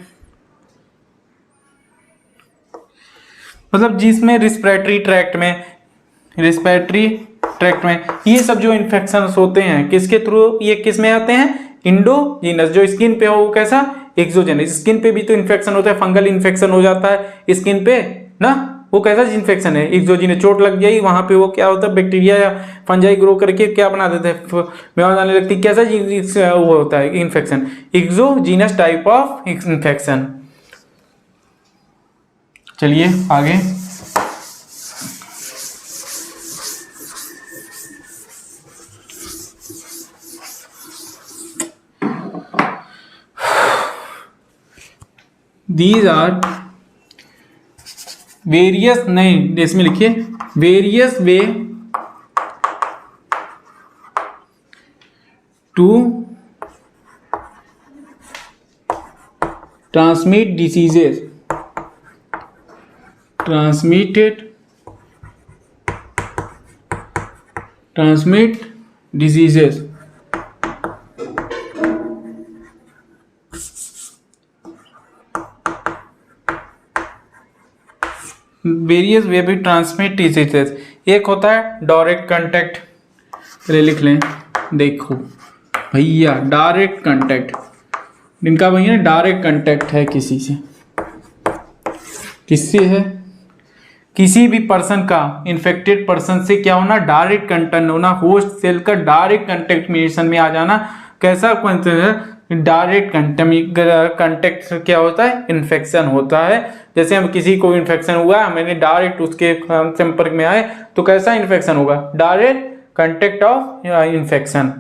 मतलब जिसमें रिस्पिरेटरी ट्रैक्ट में, ये सब जो इन्फेक्शंस होते हैं किसके थ्रू, ये किस में आते हैं? इंडोजीनस। जो स्किन पे हो वो कैसा? एक्सोजेनस। स्किन पे भी तो इन्फेक्शन होता है, फंगल इन्फेक्शन हो जाता है स्किन पे ना, वो कैसा इन्फेक्शन है? एक्सोजेनस। चोट लग गई वहां पे, वो क्या होता है? बैक्टीरिया या फंजाई ग्रो करके क्या बना देते हैं? बीमारी आने लगती है। कैसा वो होता है infection? Exogenous type of infection. चलिए आगे। These are वेरियस, नहीं इसमें लिखिए various way to transmit diseases, transmit diseases। Various way भी ट्रांसमिट डिसीजेस। एक होता है डायरेक्ट कांटेक्ट, पहले लिख लें। देखो भैया, डायरेक्ट कांटेक्ट, इनका भैया डायरेक्ट कांटेक्ट है किसी से। किससे है? किसी भी पर्सन का, इन्फेक्टेड पर्सन से क्या होना? डायरेक्ट कांटेक्ट होना, होस्ट सेल का डायरेक्ट कंटेक्ट में आ जाना। कैसा डायरेक्ट कांटेक्ट क्या होता है? इन्फेक्शन होता है। जैसे हम किसी को इन्फेक्शन हुआ, मैंने डायरेक्ट उसके संपर्क में आए तो कैसा इन्फेक्शन होगा? Direct contact of infection.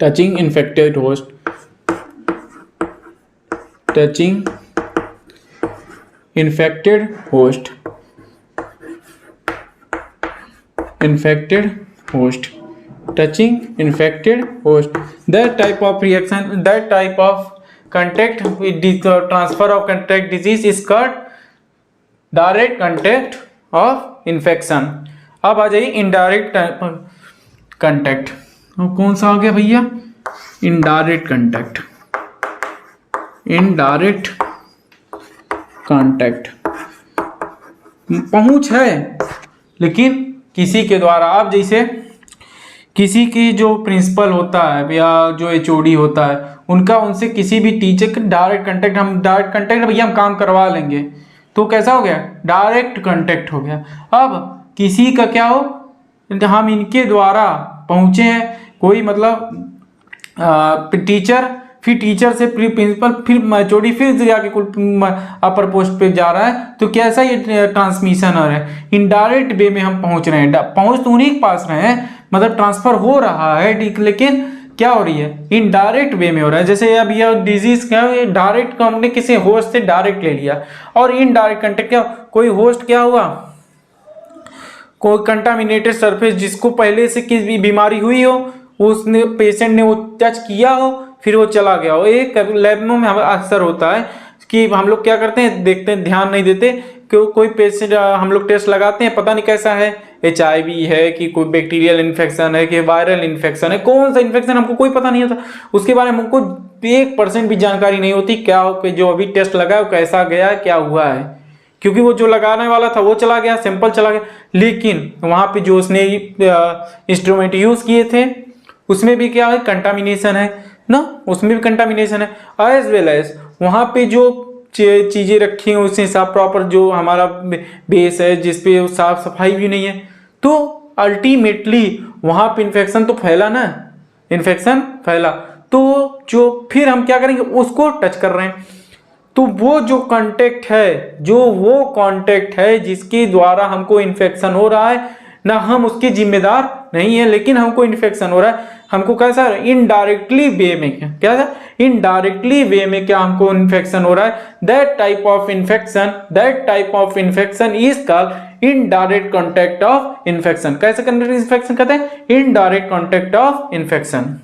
Touching infected host, touching infected host, touching infected host, that type of reaction, that type of contact with the transfer of contact disease is called direct contact of infection। अब आ जाइए indirect contact। कौन सा आ गया भैया? Indirect contact, indirect contact. पहुंच है लेकिन किसी के द्वारा। आप जैसे किसी की जो प्रिंसिपल होता है या जो एचओडी होता है, उनका उनसे किसी भी टीचर का डायरेक्ट कांटेक्ट, हम डायरेक्ट कांटेक्ट भैया हम काम करवा लेंगे, तो कैसा हो गया? डायरेक्ट कांटेक्ट हो गया। अब किसी का क्या हो, हम इनके द्वारा पहुंचे हैं, कोई मतलब टीचर, फिर टीचर से प्रिंसिपल, फिर एचओडी, फिर जाके कुल अपर पोस्ट पे जा रहा है, तो कैसा ये ट्रांसमिशन हो रहा है? इनडायरेक्ट वे में हम पहुंच रहे हैं। पहुंच तो उन्हीं के पास रहे हैं, मतलब ट्रांसफर हो रहा है, लेकिन क्या हो रही है? इनडायरेक्ट वे में हो रहा है। जैसे अब यह डिजीज क्या है? डायरेक्ट हमने किसी होस्ट से डायरेक्ट ले लिया, और इनडायरेक्ट कंटेक्ट क्या? कोई होस्ट क्या हुआ, कोई कंटामिनेटेड सरफेस जिसको पहले से किसी बीमारी हुई हो, उसने पेशेंट ने वो टच किया हो, फिर वो चला गया हो। एक लैब में अक्सर होता है कि हम लोग क्या करते हैं, देखते हैं, ध्यान नहीं देते कि कोई पेशेंट, हम लोग टेस्ट लगाते हैं, पता नहीं कैसा है, HIV है कि कोई बैक्टीरियल इन्फेक्शन है कि वायरल इन्फेक्शन है, कौन सा इन्फेक्शन हमको कोई पता नहीं होता, उसके बारे में हमको 1% भी जानकारी नहीं होती। क्या हो कि जो अभी टेस्ट लगा वो कैसा गया, क्या हुआ है, क्योंकि वो जो लगाने वाला था वो चला गया, सैंपल चला गया, लेकिन वहां पे जो उसने इंस्ट्रूमेंट यूज किए थे उसमें भी क्या है? कंटामिनेशन है ना, उसमें भी कंटामिनेशन है। एज वेल एज वहां पे जो चीजें रखी हैं उसी हिसाब प्रॉपर जो हमारा बेस है, जिसपे साफ सफाई भी नहीं है, तो अल्टीमेटली वहां पे इन्फेक्शन तो फैला ना, इन्फेक्शन फैला। तो जो फिर हम क्या करेंगे, उसको टच कर रहे हैं, तो वो जो कांटेक्ट है जिसके द्वारा हमको इन्फेक्शन हो रहा है ना, हम उसके जिम्मेदार नहीं है, लेकिन हमको इन्फेक्शन हो रहा है, हमको कैसा इनडायरेक्टली वे में क्या था, इनडायरेक्टली वे में क्या हमको इन्फेक्शन हो रहा है, that type of infection is called indirect contact of infection. कैसे इन्फेक्शन कहते हैं, indirect contact of infection.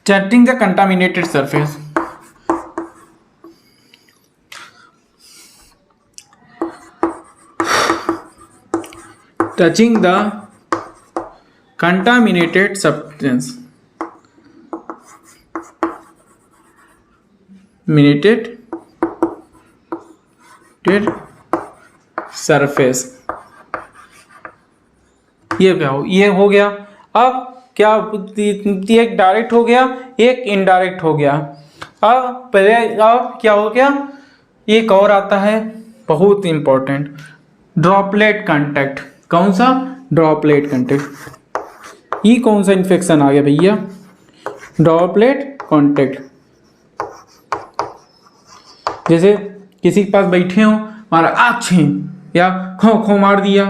Touching the contaminated surface, touching the contaminated substance, surface, ये क्या ये हो गया। अब क्या, एक डायरेक्ट हो गया, एक इनडायरेक्ट हो गया। अब क्या हो गया, एक और आता है बहुत इंपॉर्टेंट, ड्रॉपलेट कांटेक्ट। कौन सा, ड्रॉपलेट कांटेक्ट। ये कौन सा इन्फेक्शन आ गया भैया, ड्रॉपलेट कांटेक्ट। जैसे किसी के पास बैठे हो, मारा आछे या खो खो मार दिया,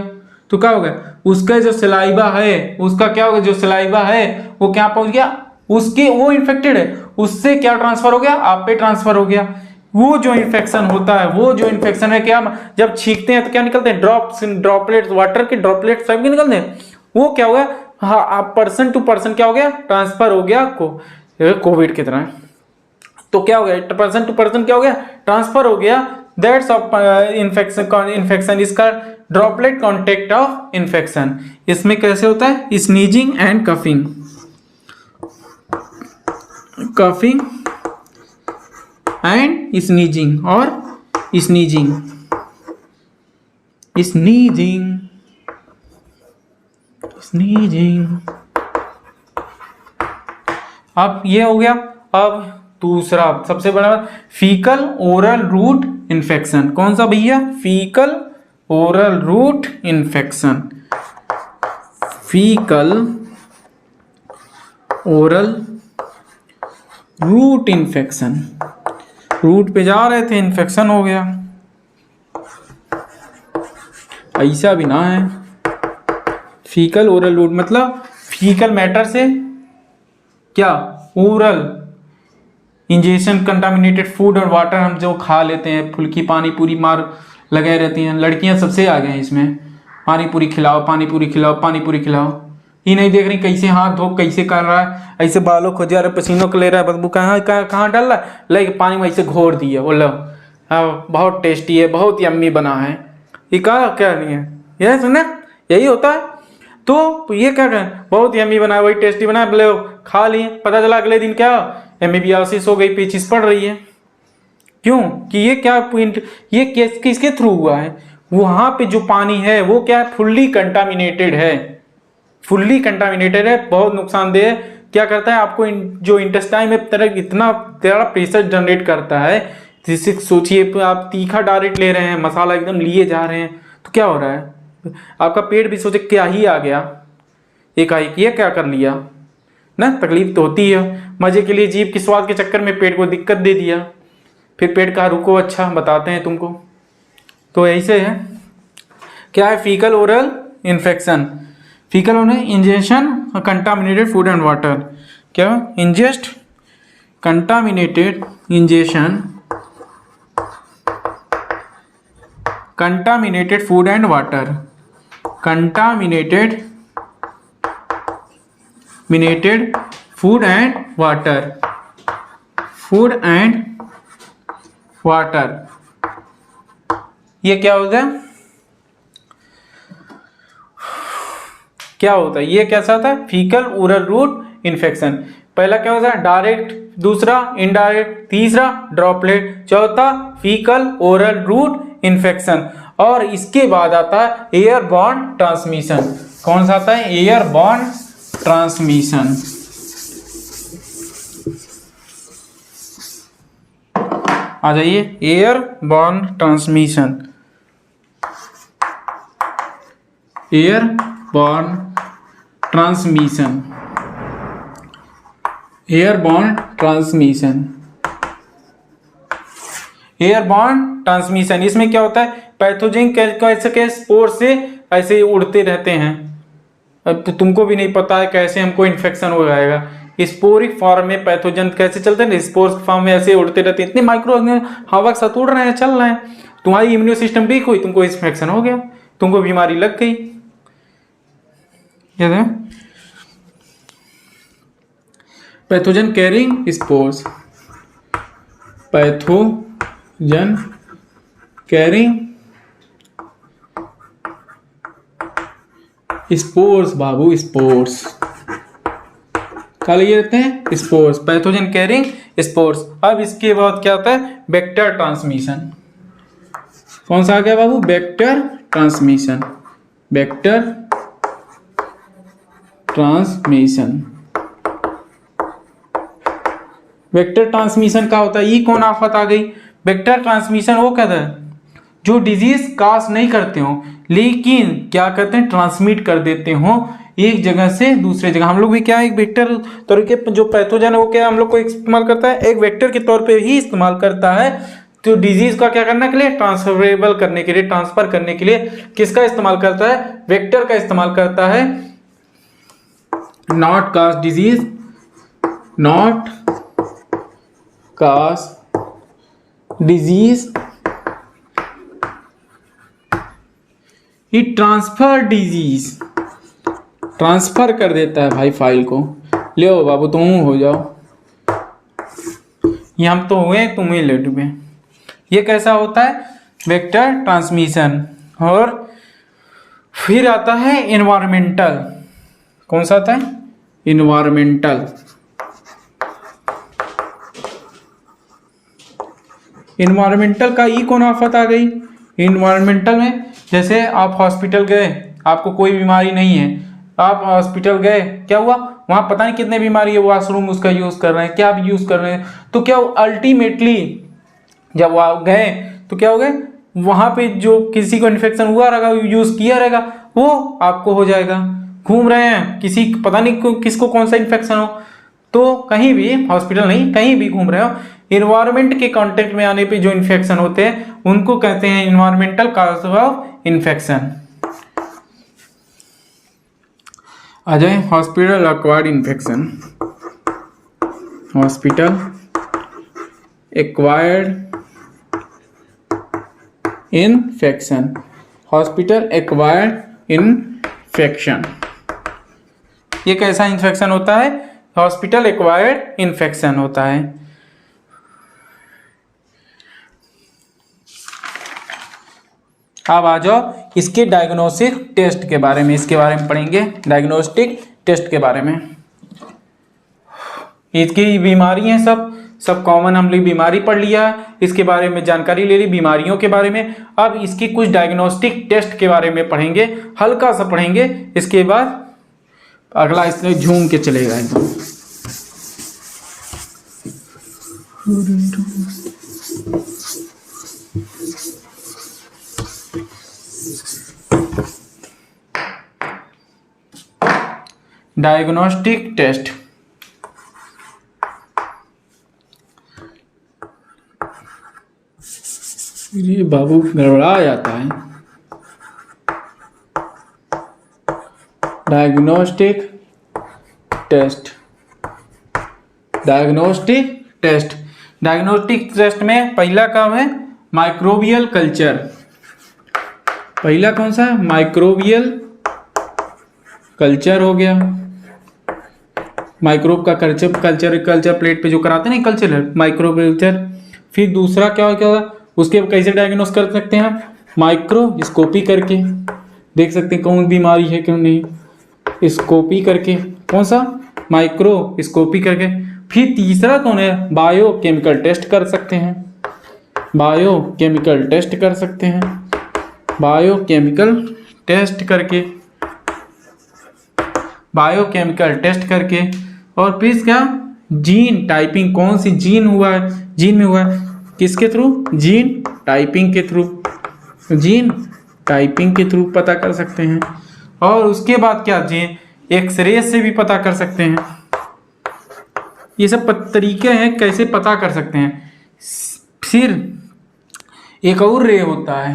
तो क्या हो गया, उसका जो सलाइवा है, उसका क्या हो गया, जो सलाइवा है वो क्या पहुंच गया, उसके वो इन्फेक्टेड है, उससे क्या ट्रांसफर हो गया, आप पे ट्रांसफर हो गया। वो जो इन्फेक्शन होता है, वो जो इन्फेक्शन है, क्या जब छींकते हैं तो क्या निकलते हैं, ड्रॉपलेट्स, वाटर के ड्रॉपलेट्स टाइप के निकलते हैं। वो क्या हो गया, हाँ, पर्सन टू पर्सन क्या हो गया, ट्रांसफर हो गया कोविड की तरह। तो क्या हो गया, पर्सन टू पर्सन क्या हो गया, ट्रांसफर हो गया। दैट्स ऑफ इन्फेक्शन इसका ड्रॉपलेट कॉन्टेक्ट ऑफ इन्फेक्शन। इसमें कैसे होता है, sneezing and coughing and sneezing और स्नीजिंग। अब ये हो गया। अब दूसरा सबसे बड़ा फीकल ओरल रूट इन्फेक्शन। कौन सा भैया, faecal oral route infection. Faecal oral route infection, route पे जा रहे थे, इन्फेक्शन हो गया। ऐसा भी ना है, फीकल ओरल रूट मतलब फीकल मैटर से क्या, ओरल इंजेक्शन, कंटामिनेटेड फूड और वाटर हम जो खा लेते हैं, फुल्की पानी पूरी मार लगाए रहती हैं, लड़कियां सबसे आगे हैं इसमें, पानी पूरी खिलाओ, पानी पूरी खिलाओ, पानी पूरी खिलाओ। ये नहीं देख रही कैसे हाथ धो, कैसे कर रहा है, ऐसे बालों को जा रहा है, पसीनों को ले रहा है, बदबू कहाँ डाल रहा है, लेके पानी में ऐसे घोर दिया, बोलो बहुत टेस्टी है, बहुत यम्मी बना है। ये क्या नहीं है, यह सुना, यही होता है। तो ये क्या करें, बहुत यम्मी बना है, वही टेस्टी बना है, बोले खा लिए, पता चला अगले दिन क्या एमीबियासिस हो गई, पेचिस पड़ रही है। क्यों कि ये क्या पॉइंट, ये किसके थ्रू हुआ है, वहां पे जो पानी है वो क्या है, फुल्ली कंटामिनेटेड है, फुल्ली कंटामिनेटेड है, बहुत नुकसानदेह है। क्या करता है, आपको जो इंटेस्टाइन में तरह इतना तेरा प्रेशर जनरेट करता है, जिससे सोचिए आप तीखा डायरेक्ट ले रहे हैं, मसाला एकदम लिए जा रहे हैं, तो क्या हो रहा है, आपका पेट भी सोचे क्या ही आ गया, एकाएक ये क्या कर लिया ना, तकलीफ तो होती है। मजे के लिए जीभ के स्वाद के चक्कर में पेट को दिक्कत दे दिया, फिर पेट का रुको, अच्छा बताते हैं तुमको। तो ऐसे है, क्या है faecal oral infection, faecal oral injection contaminated food and water. क्या, ingest contaminated injection contaminated food and water, contaminated food and water, food and water. ये क्या होता है, क्या होता है, ये कैसा होता है, फीकल ओरल रूट इन्फेक्शन। पहला क्या होता है, डायरेक्ट, दूसरा इनडायरेक्ट, तीसरा ड्रॉपलेट, चौथा फीकल ओरल रूट इन्फेक्शन। और इसके बाद आता है एयरबॉर्न ट्रांसमिशन। कौन सा आता है, एयरबॉर्न ट्रांसमिशन। आ जाइए, airborne transmission, airborne transmission. Airborne transmission. Airborne transmission, इसमें क्या होता है, पैथोजन कैसे के स्पोर से ऐसे उड़ते रहते हैं। अब तो तुमको भी नहीं पता है कैसे हमको इन्फेक्शन हो जाएगा। स्पोरिक फॉर्म में पैथोजन कैसे चलते हैं, स्पोर फॉर्म में ऐसे उड़ते रहते हैं, इतने माइक्रो हवा के साथ उड़ रहे हैं, चल रहे हैं। तुम्हारी इम्यून सिस्टम वीक हुई, तुमको इन्फेक्शन हो गया, तुमको बीमारी लग गई। Pathogen carrying spores, pathogen carrying spores, बाबू स्पोर्स क्या लिखे रहते हैं, स्पोर्स, पैथोजन कैरिंग स्पोर्स। अब इसके बाद क्या होता है, वेक्टर ट्रांसमिशन। कौन सा आ गया बाबू, vector transmission, vector transmission. Vector transmission का होता है, ये कौन आफत आ गई, वेक्टर ट्रांसमिशन वो कहता है जो डिजीज काज नहीं करते हो लेकिन क्या करते हैं, ट्रांसमिट कर देते हो एक जगह से दूसरे जगह। हम लोग भी क्या है, एक वेक्टर तरीके जो पैथोजन है वो क्या हम लोग को इस्तेमाल करता है, एक वेक्टर के तौर पे ही इस्तेमाल करता है। तो डिजीज का क्या करने के लिए, ट्रांसफरेबल करने के लिए, ट्रांसफर करने के लिए किसका इस्तेमाल करता है, वेक्टर का इस्तेमाल करता है। Not cause disease, not cause disease, it transfer disease, transfer कर देता है भाई फाइल को। ले बाबू तुम हो जाओ, ये हम तो हुए, तुम ही लेट हुए। ये कैसा होता है, वेक्टर ट्रांसमिशन। और फिर आता है एनवायरमेंटल। कौन सा आता है, एनवायरमेंटल। एनवायरमेंटल का ई कौन आफत आ गई, एनवायरमेंटल में जैसे आप हॉस्पिटल गए, आपको कोई बीमारी नहीं है, आप हॉस्पिटल गए, क्या हुआ वहां पता नहीं कितने बीमारी है, वॉशरूम उसका यूज कर रहे हैं, क्या आप यूज कर रहे हैं, तो क्या अल्टीमेटली जब वो गए तो क्या हो गए, वहां पे जो किसी को इन्फेक्शन हुआ रहेगा, यूज किया रहेगा, वो आपको हो जाएगा। घूम रहे हैं, किसी पता नहीं किसको कौन सा इन्फेक्शन हो, तो कहीं भी, हॉस्पिटल नहीं कहीं भी घूम रहे हो, इन्वायरमेंट के कांटेक्ट में आने पे जो इन्फेक्शन होते हैं उनको कहते हैं इन्वायरमेंटल कॉज ऑफ इन्फेक्शन। आ जाए hospital acquired infection, hospital acquired infection, hospital acquired infection. ये कैसा इन्फेक्शन होता है, हॉस्पिटल एक्वायर्ड इन्फेक्शन होता है। अब आ जाओ इसके डायग्नोस्टिक टेस्ट के बारे में, इसके बारे में पढ़ेंगे, डायग्नोस्टिक टेस्ट के बारे में। इसकी बीमारी है, सब कॉमन हम लोग बीमारी पढ़ लिया है, इसके बारे में जानकारी ले ली बीमारियों के बारे में। अब इसकी कुछ डायग्नोस्टिक टेस्ट के बारे में पढ़ेंगे, हल्का सा पढ़ेंगे, इसके बाद अगला इसमें झूम के चलेगा एकदम। डायग्नोस्टिक टेस्ट, ये बाबू गड़बड़ा जाता है। Diagnostic test, diagnostic test, diagnostic test में पहला काम है माइक्रोबियल कल्चर। पहला कौन सा है, माइक्रोबियल कल्चर हो गया, माइक्रोब का कल्चर प्लेट पे जो कराते हैं ना कल्चर है, माइक्रोब कल्चर। फिर दूसरा क्या होगा, उसके कैसे डायग्नोस कर सकते हैं, माइक्रोस्कोपी करके देख सकते हैं कौन बीमारी है क्यों नहीं, स्कोपी करके, कौन सा, माइक्रोस्कोपी करके। फिर तीसरा कौन है, बायोकेमिकल टेस्ट कर सकते हैं, बायोकेमिकल टेस्ट कर सकते हैं, बायोकेमिकल टेस्ट करके, बायोकेमिकल टेस्ट करके। और फिर क्या, जीन टाइपिंग, कौन सी जीन हुआ है, जीन में हुआ है, किसके थ्रू, जीन टाइपिंग के थ्रू, जीन टाइपिंग के थ्रू पता कर सकते हैं। और उसके बाद क्या, जीन एक्सरे से भी पता कर सकते हैं, ये सब तरीके हैं कैसे पता कर सकते हैं। फिर एक और रे होता है,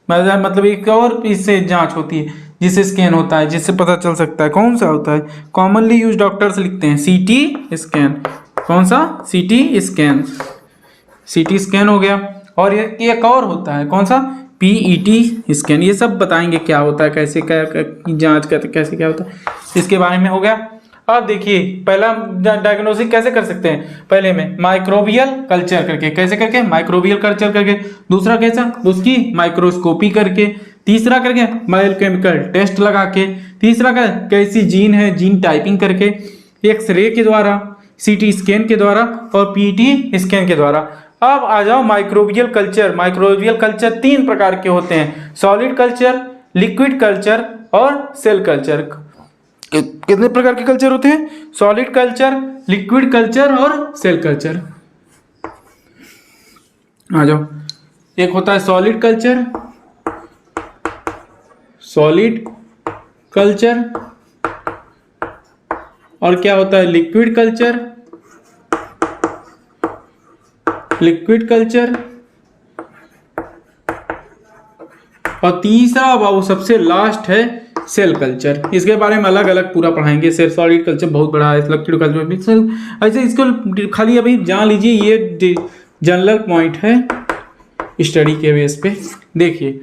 मतलब एक और इससे जांच होती है जिससे स्कैन होता है, जिससे पता चल सकता है। कौन सा होता है? कॉमनली यूज डॉक्टर्स लिखते हैं सीटी स्कैन। कौन सा? CT scan. सीटी स्कैन हो गया। और एक और होता है, कौन सा? PET scan. ये सब बताएंगे क्या होता है, कैसे क्या जांच करते, कैसे क्या होता है, इसके बारे में हो गया। अब देखिए पहला डायग्नोसिस कैसे कर सकते हैं, पहले में माइक्रोबियल कल्चर करके, कैसे करके? माइक्रोबियल कल्चर करके। दूसरा कैसा? उसकी माइक्रोस्कोपी करके। तीसरा करके बायोकेमिकल टेस्ट लगा के। तीसरा कैसी जीन है, जीन टाइपिंग करके। एक्सरे के द्वारा, सीटी स्कैन के द्वारा और पीटी स्कैन के द्वारा। अब आ जाओ माइक्रोबियल कल्चर। माइक्रोबियल कल्चर 3 प्रकार के होते हैं, सॉलिड कल्चर, लिक्विड कल्चर और सेल कल्चर। कितने प्रकार के कल्चर होते हैं? सॉलिड कल्चर, लिक्विड कल्चर और सेल कल्चर। आ जाओ, एक होता है सॉलिड कल्चर, सॉलिड कल्चर, और क्या होता है? लिक्विड कल्चर, लिक्विड कल्चर, और तीसरा वो सबसे लास्ट है सेल कल्चर। इसके बारे में अलग अलग पूरा पढ़ाएंगे। सेल सॉलिड कल्चर बहुत बड़ा है, लिक्विड कल्चर भी। ऐसे इसको खाली अभी जान लीजिए, ये जनरल पॉइंट है स्टडी के बेस पे। देखिए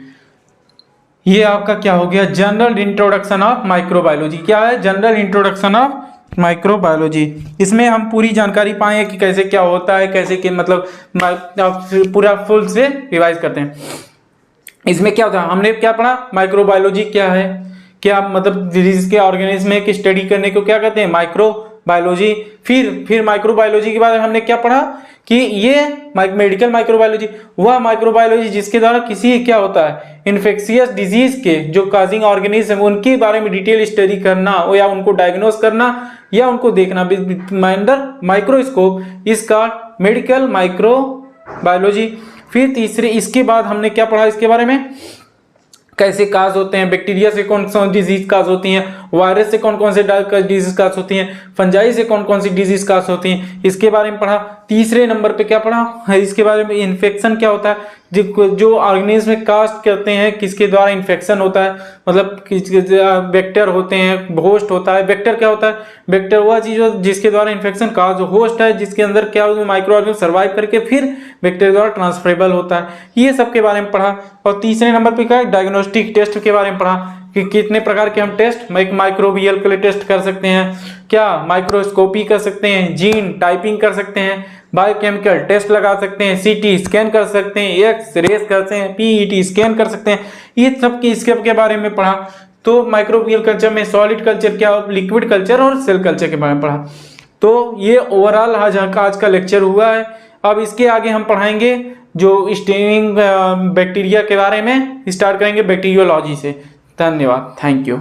ये आपका क्या हो गया? General introduction of microbiology. क्या है? General introduction of microbiology. इसमें हम पूरी जानकारी पाएंगे कि कैसे क्या होता है, कैसे कि मतलब पूरा फुल से रिवाइज करते हैं। इसमें क्या होता है? हमने क्या पढ़ा? माइक्रोबायोलॉजी क्या है, क्या मतलब डिजीज के ऑर्गेनिज्म की स्टडी करने को क्या कहते हैं? माइक्रोबायोलॉजी। फिर माइक्रोबायोलॉजी के बाद हमने क्या पढ़ा कि ये मेडिकल माइक्रोबायोलॉजी, वह माइक्रोबायोलॉजी जिसके द्वारा किसी क्या होता है इन्फेक्शियस डिजीज के जो काजिंग ऑर्गेनिज्म है उनके बारे में डिटेल स्टडी करना, या उनको डायग्नोस करना, या उनको देखना अंडर माइक्रोस्कोप, इसका मेडिकल माइक्रोबायोलॉजी। फिर तीसरे इसके बाद हमने क्या पढ़ा इसके बारे में? कैसे काज होते हैं, बैक्टीरिया से कौन कौन डिजीज काज होती हैं, वायरस से कौन कौन से डिजीज काज होती हैं, फंजाई से कौन कौन सी डिजीज काज होती हैं, इसके बारे में पढ़ा। तीसरे नंबर पे क्या पढ़ा? इसके बारे में इन्फेक्शन क्या होता है, जो ऑर्गेनिज्म में कास्ट करते हैं किसके द्वारा इन्फेक्शन होता है, मतलब वेक्टर होते हैं, होस्ट होता है। वेक्टर क्या होता है? वेक्टर वह चीज जिसके द्वारा इन्फेक्शन का जो होस्ट है, जिसके अंदर क्या माइक्रो ऑर्गेनिज्म सर्वाइव करके फिर वेक्टर द्वारा ट्रांसफरेबल होता है। ये सब के बारे में पढ़ा। और तीसरे नंबर पे क्या है? डायग्नोस्टिक टेस्ट के बारे में पढ़ा कि कितने प्रकार के हम टेस्ट माइक्रोबियल के लिए टेस्ट कर सकते हैं, क्या माइक्रोस्कोपी कर सकते हैं, जीन टाइपिंग कर सकते हैं, बायोकेमिकल टेस्ट लगा सकते हैं, सीटी स्कैन कर सकते हैं, एक्स-रेस करते हैं, पीईटी स्कैन कर सकते हैं। ये सब के बारे में पढ़ा। तो माइक्रोबियल कल्चर में सॉलिड कल्चर क्या, लिक्विड कल्चर और सेल कल्चर के बारे में पढ़ा। तो ये ओवरऑल आज का लेक्चर हुआ है। अब इसके आगे हम पढ़ाएंगे जो स्टेनिंग बैक्टीरिया के बारे में, स्टार्ट करेंगे बैक्टीरियोलॉजी से। धन्यवाद, थैंक यू।